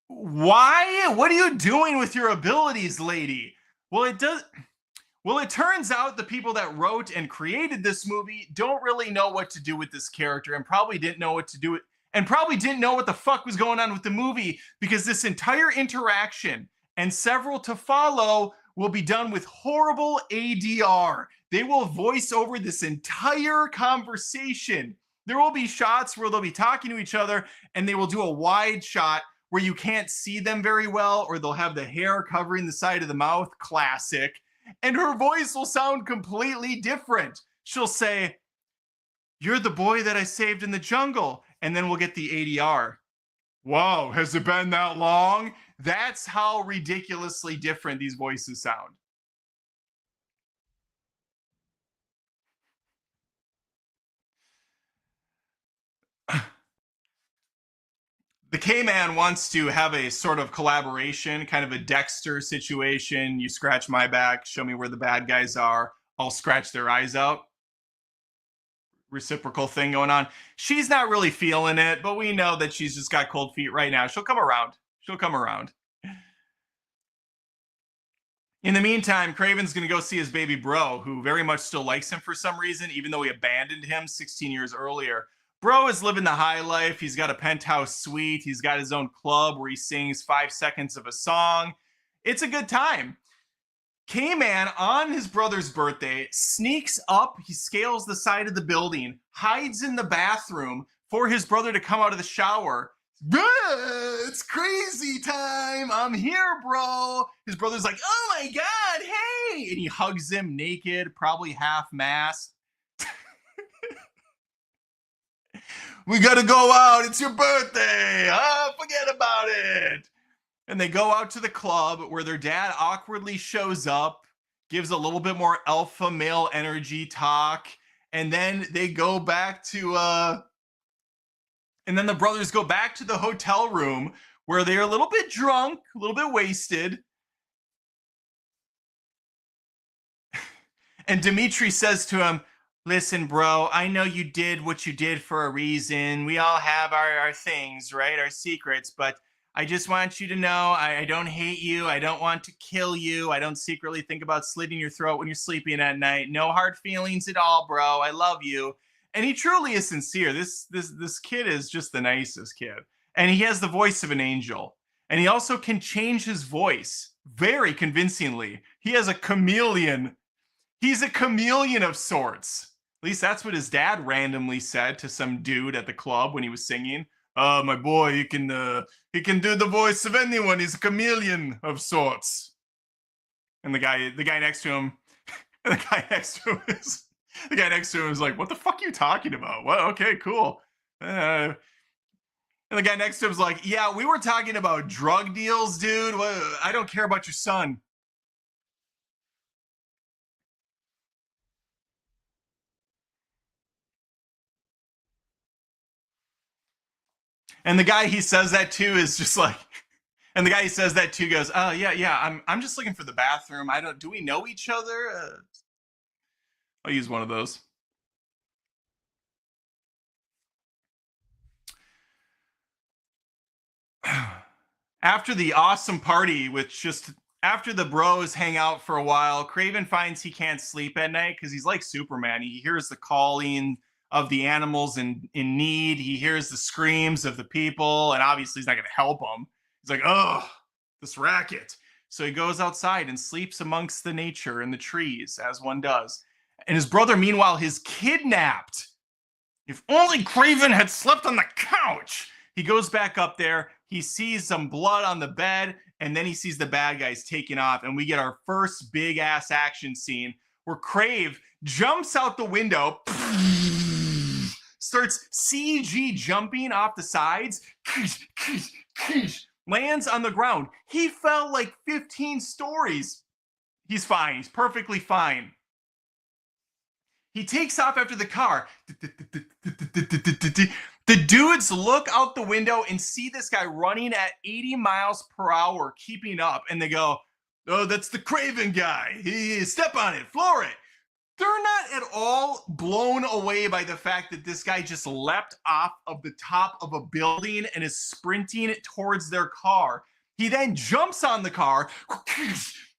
Why? What are you doing with your abilities, lady? Well, it turns out the people that wrote and created this movie don't really know what to do with this character and probably didn't know what to do and probably didn't know what the fuck was going on with the movie, because this entire interaction and several to follow will be done with horrible ADR. They will voice over this entire conversation. There will be shots where they'll be talking to each other and they will do a wide shot where you can't see them very well, or they'll have the hair covering the side of the mouth, classic, and her voice will sound completely different. She'll say, "You're the boy that I saved in the jungle," and then we'll get the ADR. Whoa, has it been that long? That's how ridiculously different these voices sound. The K-Man wants to have a sort of collaboration, kind of a Dexter situation. You scratch my back, show me where the bad guys are, I'll scratch their eyes out. Reciprocal thing going on. She's not really feeling it, but we know that she's just got cold feet right now. She'll come around. She'll come around. In the meantime, Kraven's going to go see his baby bro, who very much still likes him for some reason, even though he abandoned him 16 years earlier. Bro is living the high life. He's got a penthouse suite. He's got his own club where he sings 5 seconds of a song. It's a good time. K-Man, on his brother's birthday, sneaks up. He scales the side of the building, hides in the bathroom for his brother to come out of the shower. It's crazy time. I'm here, bro. His brother's like, "Oh my God, hey." And he hugs him naked, probably half masked. "We got to go out. It's your birthday. Forget about it." And they go out to the club where their dad awkwardly shows up, gives a little bit more alpha male energy talk. And then they go back to, and then the brothers go back to the hotel room where they're a little bit drunk, a little bit wasted. And Dimitri says to him, "Listen, bro, I know you did what you did for a reason. We all have our things, right? Our secrets. But I just want you to know I don't hate you. I don't want to kill you. I don't secretly think about slitting your throat when you're sleeping at night. No hard feelings at all, bro. I love you." And he truly is sincere. This kid is just the nicest kid. And he has the voice of an angel. And he also can change his voice very convincingly. He has a chameleon. He's a chameleon of sorts. At least that's what his dad randomly said to some dude at the club when he was singing. "My boy, he can do the voice of anyone. He's a chameleon of sorts." And the guy next to him, the guy next to him is like, "What the fuck are you talking about? What? Okay, cool." And the guy next to him is like, "Yeah, we were talking about drug deals, dude. I don't care about your son." And the guy he says that to is just like, and the guy he says that to goes, "Oh yeah, I'm just looking for the bathroom. Do we know each other?" I'll use one of those. After the awesome party, after the bros hang out for a while, Kraven finds he can't sleep at night because he's like Superman. He hears the calling of the animals in need. He hears the screams of the people, and obviously he's not going to help them. He's like, "Oh, this racket." So he goes outside and sleeps amongst the nature and the trees, as one does. And his brother, meanwhile, is kidnapped. If only Kraven had slept on the couch. He goes back up there. He sees some blood on the bed, and then he sees the bad guys taking off, and we get our first big ass action scene where Crave jumps out the window, starts CG jumping off the sides, lands on the ground. He fell like 15 stories. He's fine. He's perfectly fine. He takes off after the car. The dudes look out the window and see this guy running at 80 miles per hour, keeping up. And they go, oh, that's the Kraven guy. Step on it, floor it. They're not at all blown away by the fact that this guy just leapt off of the top of a building and is sprinting towards their car. He then jumps on the car.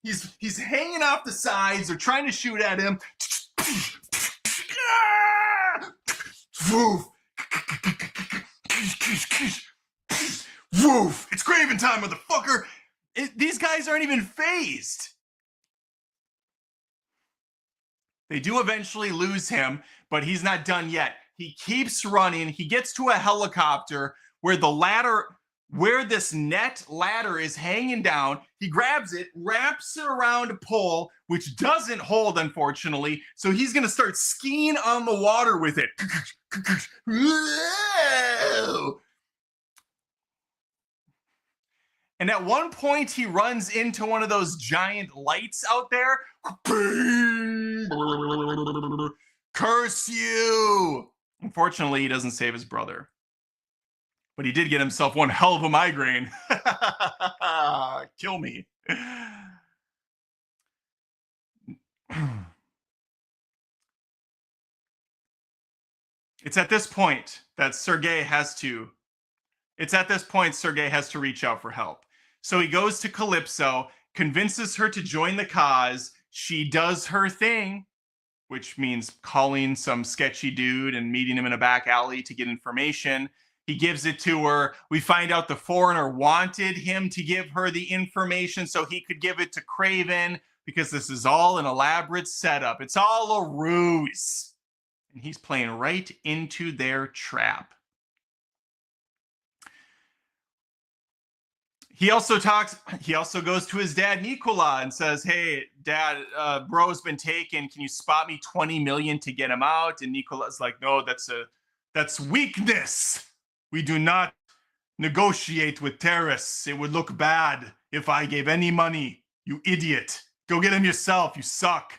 He's hanging off the sides. They're trying to shoot at him. Woof. Woof. It's Kraven time, motherfucker. These guys aren't even phased. They do eventually lose him, but he's not done yet. He keeps running. He gets to a helicopter where the ladder, where this net ladder is hanging down. He grabs it, wraps it around a pole, which doesn't hold, unfortunately. So he's going to start skiing on the water with it. And at one point, he runs into one of those giant lights out there. Curse you! Unfortunately, he doesn't save his brother. But he did get himself one hell of a migraine. Kill me. It's at this point that Sergei has to reach out for help. So he goes to Calypso, convinces her to join the cause. She does her thing, which means calling some sketchy dude and meeting him in a back alley to get information. He gives it to her. We find out the foreigner wanted him to give her the information so he could give it to Kraven, because this is all an elaborate setup. It's all a ruse. And he's playing right into their trap. He also goes to his dad, Nikola, and says, hey, Dad, bro's been taken. Can you spot me 20 million to get him out? And Nikola's like, no, that's weakness. We do not negotiate with terrorists. It would look bad if I gave any money. You idiot. Go get him yourself. You suck.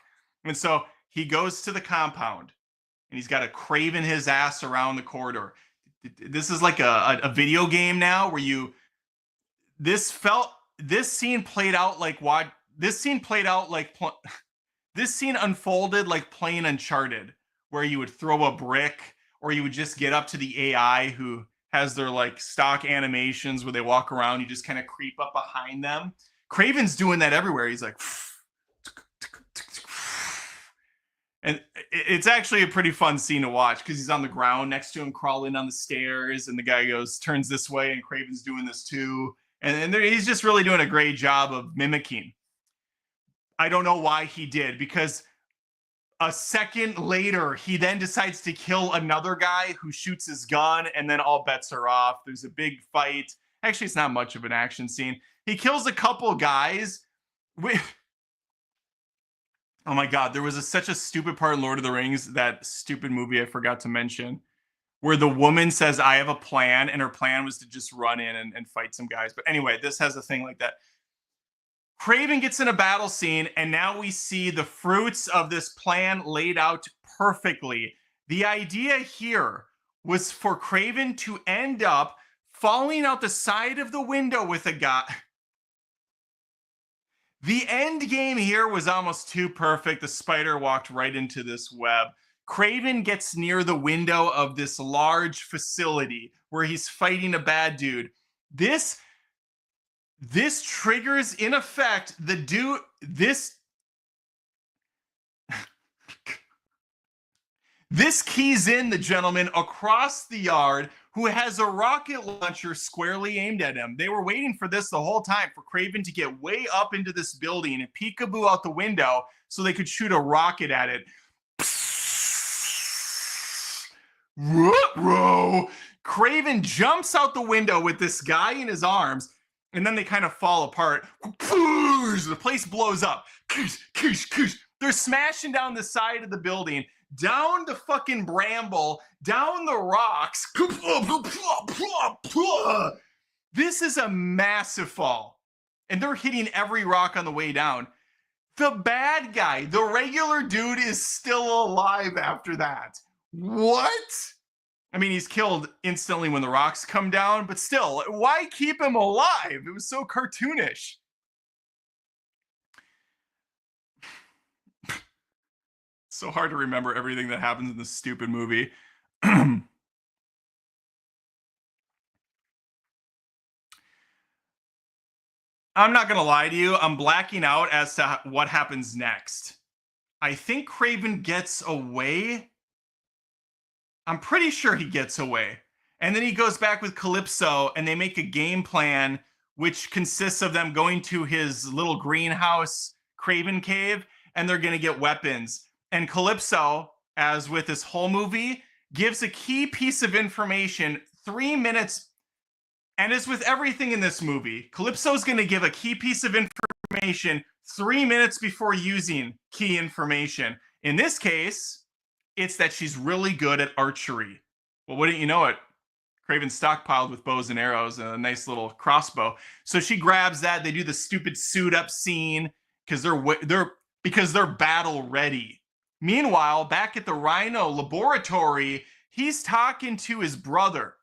And so he goes to the compound, and he's got to Kraven his ass around the corridor. This is like a video game now where this scene unfolded like playing Uncharted, where you would throw a brick, or you would just get up to the AI who has their like stock animations where they walk around, you just kind of creep up behind them. Kraven's doing that everywhere. He's like, and it's actually a pretty fun scene to watch, because he's on the ground next to him, crawling down the stairs, and the guy turns this way, and Kraven's doing this too. And he's just really doing a great job of mimicking. I don't know why he did, because a second later, he then decides to kill another guy who shoots his gun, and then all bets are off. There's a big fight. Actually, it's not much of an action scene. He kills a couple guys. Oh my God, there was such a stupid part in Lord of the Rings, that stupid movie I forgot to mention, where the woman says, I have a plan, and her plan was to just run in and fight some guys. But anyway, this has a thing like that. Kraven gets in a battle scene, and now we see the fruits of this plan laid out perfectly. The idea here was for Kraven to end up falling out the side of the window with a guy. The end game here was almost too perfect. The spider walked right into this web. Kraven gets near the window of this large facility where he's fighting a bad dude. This triggers, in effect, the dude. This keys in the gentleman across the yard who has a rocket launcher squarely aimed at him. They were waiting for this the whole time, for Kraven to get way up into this building and peekaboo out the window so they could shoot a rocket at it. Ruh-roh. Kraven jumps out the window with this guy in his arms, and then they kind of fall apart. The place blows up. They're smashing down the side of the building, down the fucking bramble, down the rocks. This is a massive fall. And they're hitting every rock on the way down. The bad guy, the regular dude, is still alive after that. What? I mean, he's killed instantly when the rocks come down, but still, why keep him alive? It was so cartoonish. So hard to remember everything that happens in this stupid movie. I'm not going to lie to you. I'm blacking out as to what happens next. I think Kraven gets away. I'm pretty sure he gets away. And then he goes back with Calypso and they make a game plan which consists of them going to his little greenhouse Kraven cave and they're going to get weapons. And Calypso, as with this whole movie, gives a key piece of information 3 minutes. And as with everything in this movie, Calypso's going to give a key piece of information 3 minutes before using key information. In this case, it's that she's really good at archery. Well, wouldn't you know it? Kraven's stockpiled with bows and arrows and a nice little crossbow. So she grabs that. They do the stupid suit up scene because they're battle ready. Meanwhile, back at the Rhino laboratory, he's talking to his brother.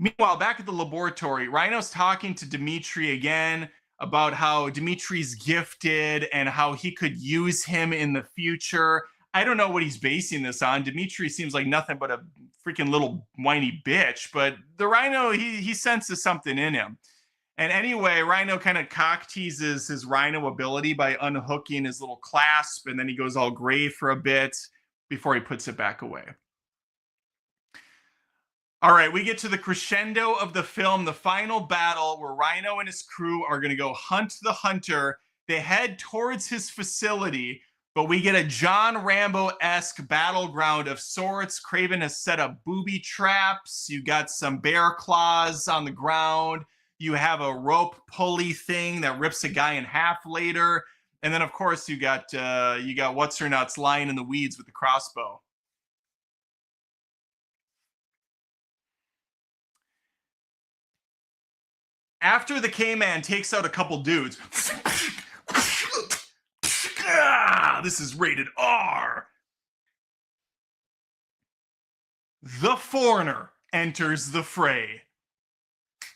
Meanwhile, back at the laboratory, Rhino's talking to Dimitri again about how Dimitri's gifted and how he could use him in the future. I don't know what he's basing this on. Dimitri seems like nothing but a freaking little whiny bitch, but the Rhino, he senses something in him. And anyway, Rhino kind of cock teases his Rhino ability by unhooking his little clasp, and then he goes all gray for a bit before he puts it back away. All right, we get to the crescendo of the film, the final battle where Rhino and his crew are going to go hunt the Hunter. They head towards his facility, but we get a John Rambo-esque battleground of sorts. Kraven has set up booby traps. You got some bear claws on the ground. You have a rope pulley thing that rips a guy in half later. And then, of course, you got What's-Her-Nuts lying in the weeds with the crossbow. After the K-Man takes out a couple dudes, this is rated R. The Foreigner enters the fray.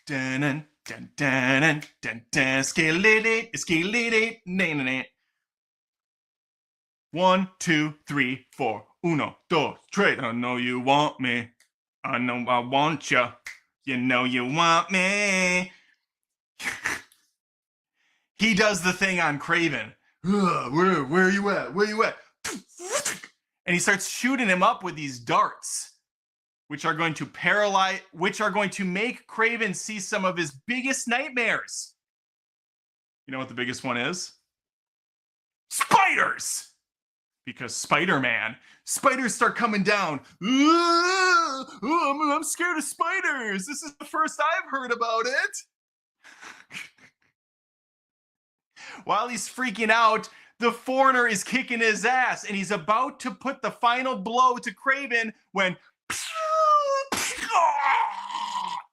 Dun dun dun dun dun dun. Escalate. 1, 2, 3, 4. 1, 2, 3. I know you want me. I know I want you. You know you want me. He does the thing on Kraven. Where are you at? Where you at? And he starts shooting him up with these darts, which are going to paralyze, which are going to make Kraven see some of his biggest nightmares. You know what the biggest one is? Spiders! Because Spider-Man. Spiders start coming down. I'm scared of spiders. This is the first I've heard about it. While he's freaking out, the Foreigner is kicking his ass, and he's about to put the final blow to Kraven when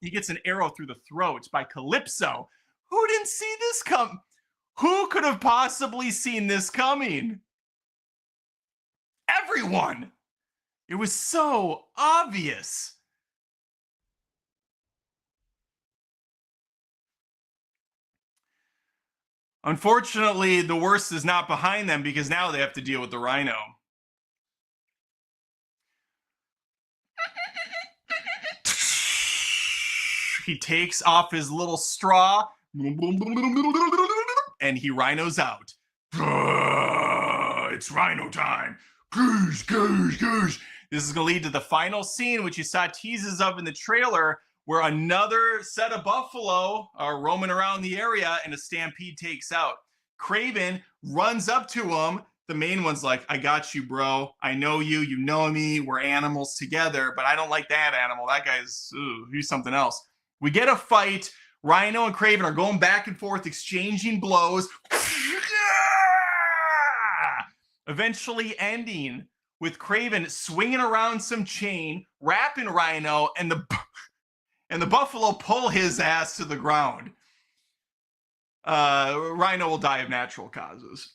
he gets an arrow through the throat by Calypso. Who didn't see this come? Who could have possibly seen this coming? Everyone. It was so obvious. Unfortunately, the worst is not behind them because now they have to deal with the Rhino. He takes off his little straw and he rhinos out. It's Rhino time. Goose, goose, goose. This is going to lead to the final scene, which you saw teases of in the trailer, where another set of buffalo are roaming around the area and a stampede takes out. Kraven runs up to him. the main one's like, I got you, bro. I know you. You know me. We're animals together, but I don't like that animal. That guy's, he's something else. We get a fight. Rhino and Kraven are going back and forth, exchanging blows. Eventually ending with Kraven swinging around some chain, wrapping Rhino, and the buffalo pull his ass to the ground. Rhino will die of natural causes.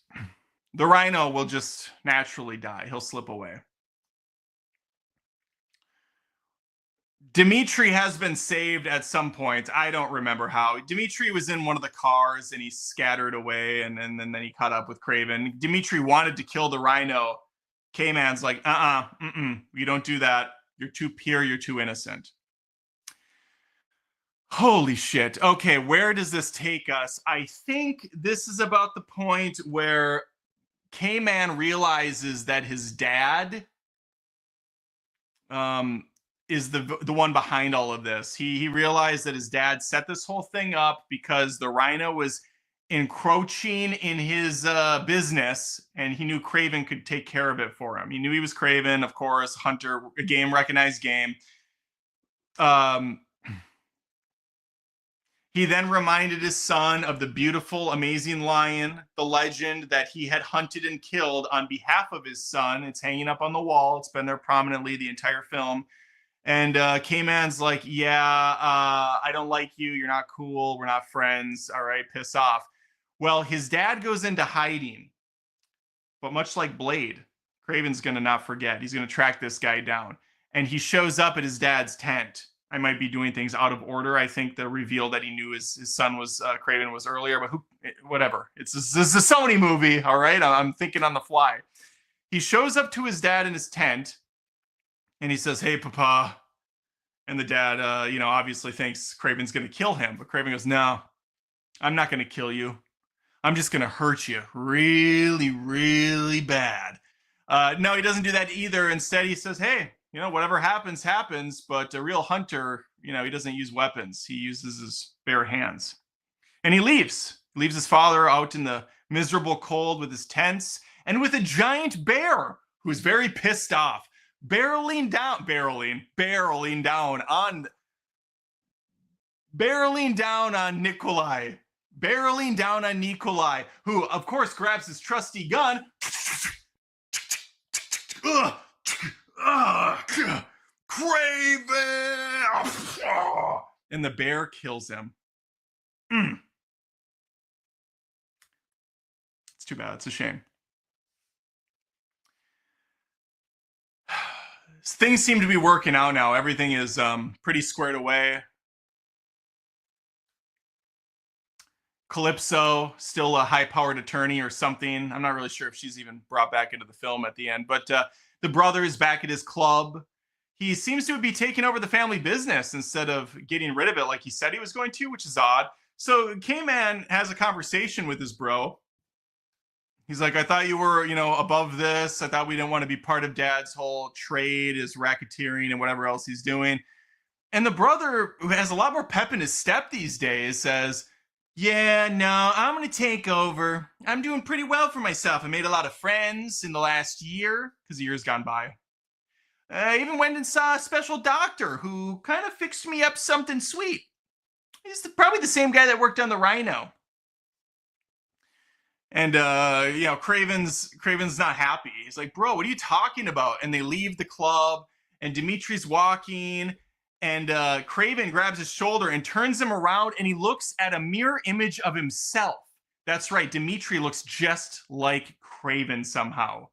The Rhino will just naturally die. He'll slip away. Dimitri has been saved at some point. I don't remember how. Dimitri was in one of the cars and he scattered away, and then he caught up with Kraven. Dimitri wanted to kill the Rhino. K-Man's like, you don't do that. You're too pure. You're too innocent. Holy shit. Okay, where does this take us? I think this is about the point where K-Man realizes that his dad is the one behind all of this. He realized that his dad set this whole thing up because the Rhino was encroaching in his business, and he knew Kraven could take care of it for him. He knew he was Kraven, of course, Hunter, a game, recognized game. He then reminded his son of the beautiful, amazing lion, the legend that he had hunted and killed on behalf of his son. It's hanging up on the wall. It's been there prominently the entire film. And K-Man's like, I don't like you. You're not cool. We're not friends. All right, piss off. Well, his dad goes into hiding. But much like Blade, Kraven's going to not forget. He's going to track this guy down. And he shows up at his dad's tent. I might be doing things out of order. I think the reveal that he knew his son was Kraven was earlier, but whatever. This is a Sony movie, all right? I'm thinking on the fly. He shows up to his dad in his tent, and he says, "Hey, Papa." And the dad, obviously thinks Kraven's going to kill him. But Kraven goes, "No, I'm not going to kill you. I'm just going to hurt you really, really bad." No, he doesn't do that either. Instead, he says, "Hey, whatever happens, happens. But a real hunter, he doesn't use weapons. He uses his bare hands." And he leaves. He leaves his father out in the miserable cold with his tents and with a giant bear who's very pissed off, barreling down on Nikolai, who, of course, grabs his trusty gun. Kraven! And the bear kills him. It's too bad. It's a shame. Things seem to be working out now. Everything is pretty squared away. Calypso, still a high-powered attorney or something. I'm not really sure if she's even brought back into the film at the end. But the brother is back at his club. He seems to be taking over the family business instead of getting rid of it like he said he was going to, which is odd. So K-Man has a conversation with his bro. He's like, "I thought you were, above this. I thought we didn't want to be part of Dad's whole trade, his racketeering and whatever else he's doing." And the brother, who has a lot more pep in his step these days, says, "Yeah, no, I'm going to take over. I'm doing pretty well for myself. I made a lot of friends in the last year," because the year's gone by. "I even went and saw a special doctor who kind of fixed me up something sweet. He's probably the same guy that worked on the Rhino." And, Kraven's not happy. He's like, "Bro, what are you talking about?" And they leave the club, and Dimitri's walking, and Kraven grabs his shoulder and turns him around, and he looks at a mirror image of himself. That's right. Dimitri looks just like Kraven somehow.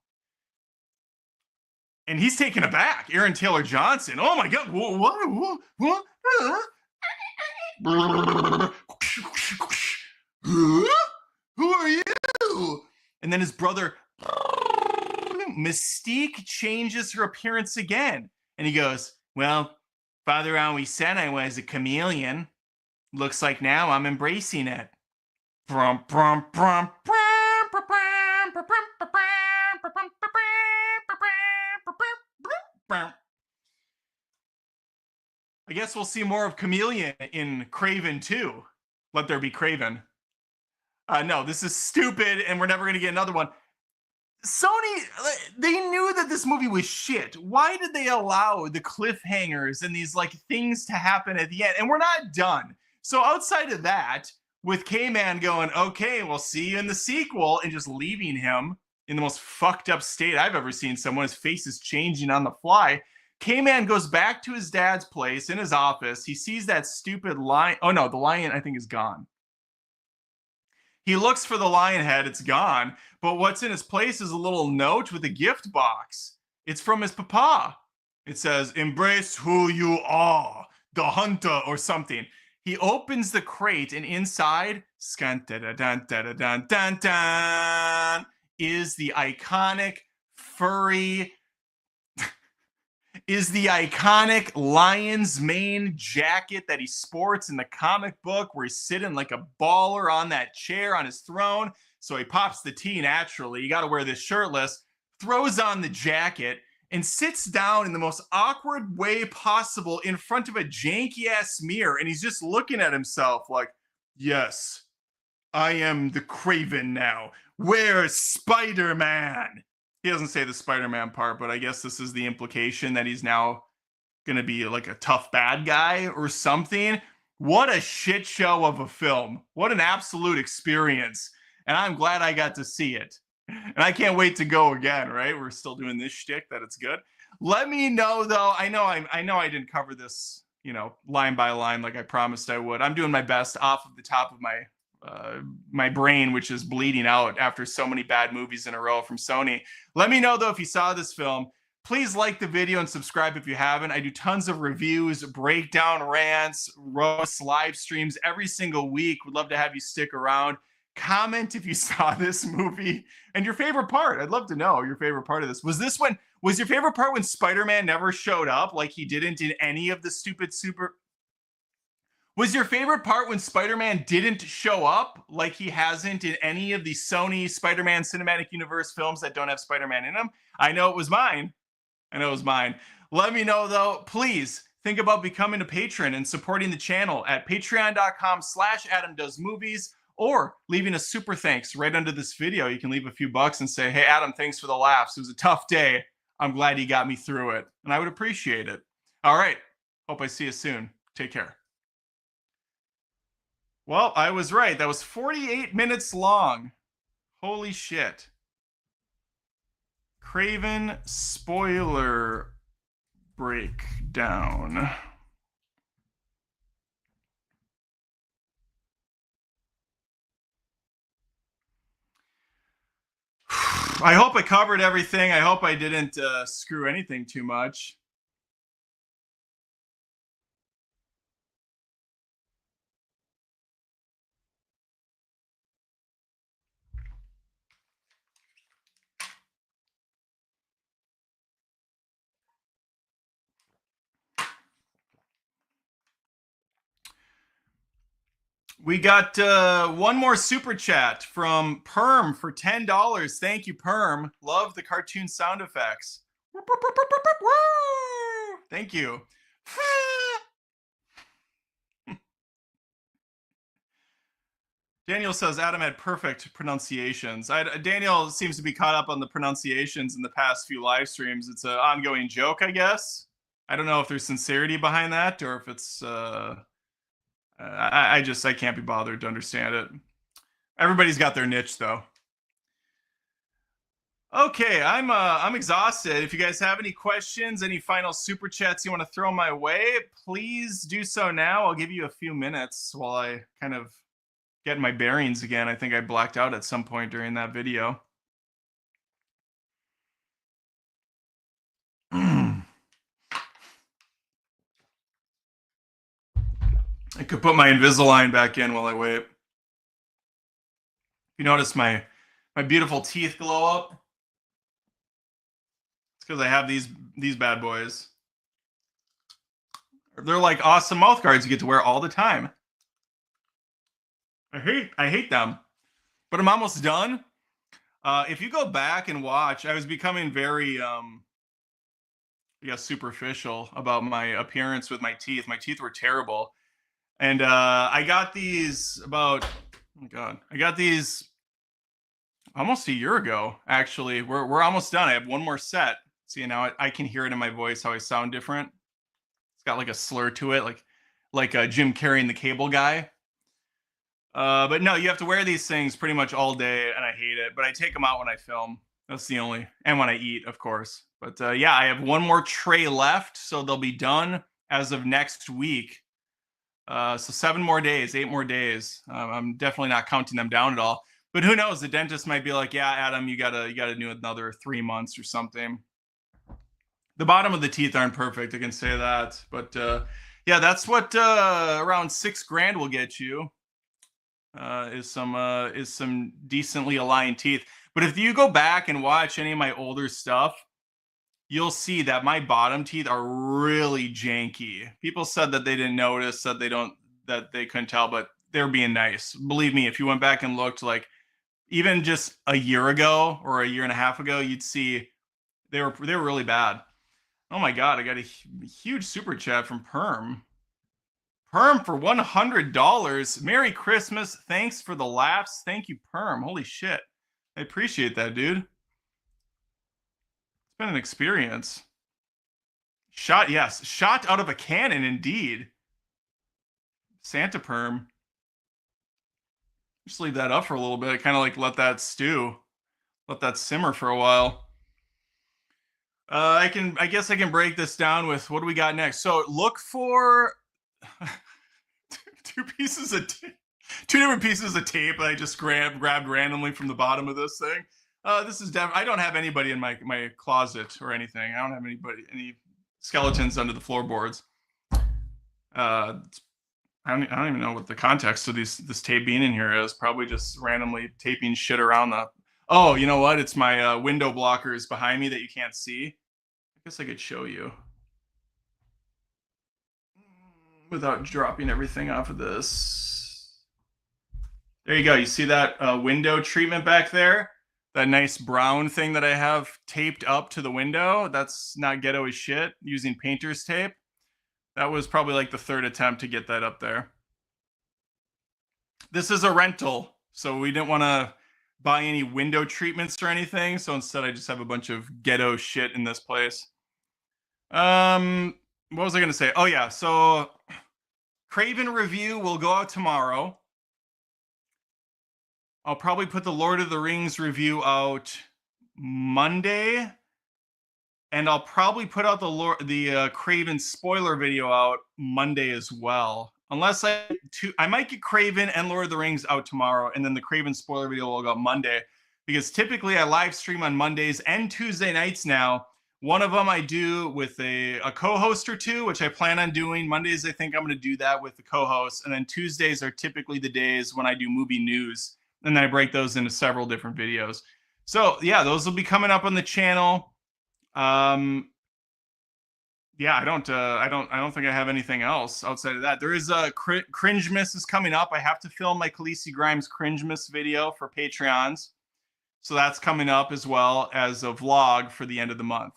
And he's taken aback. Aaron Taylor Johnson. Oh, my God. What? Who are you? And then his brother, Mystique, changes her appearance again. And he goes, "Well, Father always said I was a chameleon. Looks like now I'm embracing it." I guess we'll see more of Chameleon in Kraven 2. Let There Be Kraven. No, this is stupid, and we're never going to get another one. Sony, they knew that this movie was shit. Why did they allow the cliffhangers and these like things to happen at the end? And we're not done. So outside of that, with K-Man going, okay, we'll see you in the sequel, and just leaving him in the most fucked up state I've ever seen someone. His face is changing on the fly. K-Man goes back to his dad's place in his office. He sees that stupid lion. Oh no, the lion I think is gone. He looks for the lion head, it's gone. But what's in its place is a little note with a gift box. It's from his papa. It says, "Embrace who you are, the hunter," or something. He opens the crate, and inside, is the iconic furry is the iconic lion's mane jacket that he sports in the comic book, where he's sitting like a baller on that chair on his throne. So he pops the T naturally. You got to wear this shirtless, throws on the jacket, and sits down in the most awkward way possible in front of a janky ass mirror. And he's just looking at himself like, yes, I am the Kraven now. Where's Spider-Man? He doesn't say the Spider-Man part, but I guess this is the implication that he's now going to be like a tough bad guy or something. What a shit show of a film. What an absolute experience. And I'm glad I got to see it. And I can't wait to go again, right? We're still doing this shtick that it's good. Let me know though. I know I didn't cover this, line by line like I promised I would. I'm doing my best off of the top of my brain, which is bleeding out after so many bad movies in a row from Sony. Let me know though if you saw this film. Please like the video and subscribe if you haven't. I do tons of reviews, breakdown, rants, roasts, live streams every single week. Would love to have you stick around. Comment if you saw this movie and your favorite part. I'd love to know your favorite part of this. Was your favorite part when Spider-Man never showed up, like he didn't in any of the stupid super? Was your favorite part when Spider-Man didn't show up, like he hasn't in any of the Sony Spider-Man Cinematic Universe films that don't have Spider-Man in them? I know it was mine. Let me know though. Please think about becoming a patron and supporting the channel at patreon.com/AdamDoesMovies, or leaving a super thanks right under this video. You can leave a few bucks and say, hey, Adam, thanks for the laughs. It was a tough day. I'm glad you got me through it. And I would appreciate it. All right. Hope I see you soon. Take care. Well, I was right. That was 48 minutes long. Holy shit. Kraven spoiler breakdown. I hope I covered everything. I hope I didn't screw anything too much. We got one more super chat from Perm for $10. Thank you, Perm. Love the cartoon sound effects. Thank you. Daniel says Adam had perfect pronunciations. Daniel seems to be caught up on the pronunciations in the past few live streams. It's an ongoing joke, I guess. I don't know if there's sincerity behind that or if it's I can't be bothered to understand it. Everybody's got their niche though. Okay, I'm exhausted. If you guys have any questions, any final super chats you want to throw my way, please do so now. I'll give you a few minutes while I kind of get my bearings again. I think I blacked out at some point during that video. I could put my Invisalign back in while I wait. You notice my beautiful teeth glow up? It's because I have these bad boys. They're like awesome mouth guards you get to wear all the time. I hate them, but I'm almost done. If you go back and watch, I was becoming very superficial about my appearance with my teeth. My teeth were terrible. And I got these almost a year ago, actually. We're almost done. I have one more set. See, now I can hear it in my voice how I sound different. It's got like a slur to it, like Jim Carrey and the Cable Guy. But no, you have to wear these things pretty much all day, and I hate it. But I take them out when I film. That's the only, and when I eat, of course. But yeah, I have one more tray left, so they'll be done as of next week. So 7 more days, 8 more days. I'm definitely not counting them down at all. But who knows? The dentist might be like, "Yeah, Adam, you gotta do another 3 months or something." The bottom of the teeth aren't perfect, I can say that. But yeah, that's what around $6,000 will get you. Is some decently aligned teeth. But if you go back and watch any of my older stuff, you'll see that my bottom teeth are really janky. People said that they didn't notice, that they couldn't tell, but they're being nice. Believe me, if you went back and looked like even just a year ago or a year and a half ago, you'd see they were really bad. Oh my God, I got a huge super chat from Perm. Perm for $100. Merry Christmas. Thanks for the laughs. Thank you, Perm. Holy shit. I appreciate that, dude. It's been an experience. Yes. Shot out of a cannon, indeed. Santa Perm. Just leave that up for a little bit. Kind of like let that stew. Let that simmer for a while. I guess I can break this down with what do we got next. So look for two different pieces of tape that I just grabbed randomly from the bottom of this thing. This is I don't have anybody in my closet or anything. I don't have any skeletons under the floorboards. I don't even know what the context of this tape being in here is. Probably just randomly taping shit around the. Oh, you know what? It's my window blockers behind me that you can't see. I guess I could show you without dropping everything off of this. There you go. You see that window treatment back there? That nice brown thing that I have taped up to the window? That's not ghetto as shit, using painter's tape. That was probably like the 3rd attempt to get that up there. This is a rental, so we didn't want to buy any window treatments or anything. So instead, I just have a bunch of ghetto shit in this place. What was I going to say? Oh, yeah. So Kraven review will go out tomorrow. I'll probably put the Lord of the Rings review out Monday. And I'll probably put out the Kraven spoiler video out Monday as well. Unless I might get Kraven and Lord of the Rings out tomorrow, and then the Kraven spoiler video will go out Monday. Because typically I live stream on Mondays and Tuesday nights now. One of them I do with a co-host or two, which I plan on doing. Mondays, I think I'm going to do that with the co-host. And then Tuesdays are typically the days when I do movie news. And then I break those into several different videos. So yeah, those will be coming up on the channel. Yeah, I don't think I have anything else outside of that. There is a Cringemas is coming up. I have to film my Khaleesi Grimes Cringemas video for Patreons. So that's coming up as well as a vlog for the end of the month.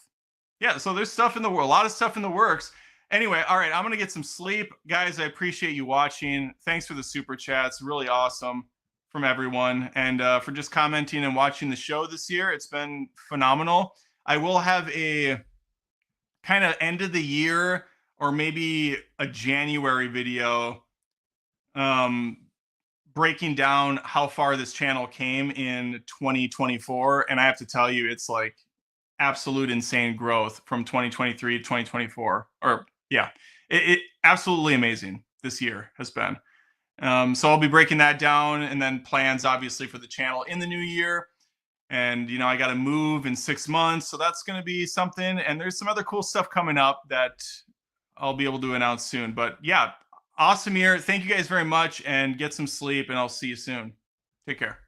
Yeah, so there's stuff in the world, a lot of stuff in the works. Anyway, all right, I'm going to get some sleep. Guys, I appreciate you watching. Thanks for the super chats. Really awesome from everyone. And for just commenting and watching the show this year. It's been phenomenal. I will have a kind of end of the year or maybe a January video breaking down how far this channel came in 2024. And I have to tell you, it's like absolute insane growth from 2023 to 2024. Or yeah, it absolutely amazing this year has been. So I'll be breaking that down, and then plans obviously for the channel in the new year. And, you know, I got to move in 6 months. So that's going to be something. And there's some other cool stuff coming up that I'll be able to announce soon. But yeah, awesome year. Thank you guys very much, and get some sleep, and I'll see you soon. Take care.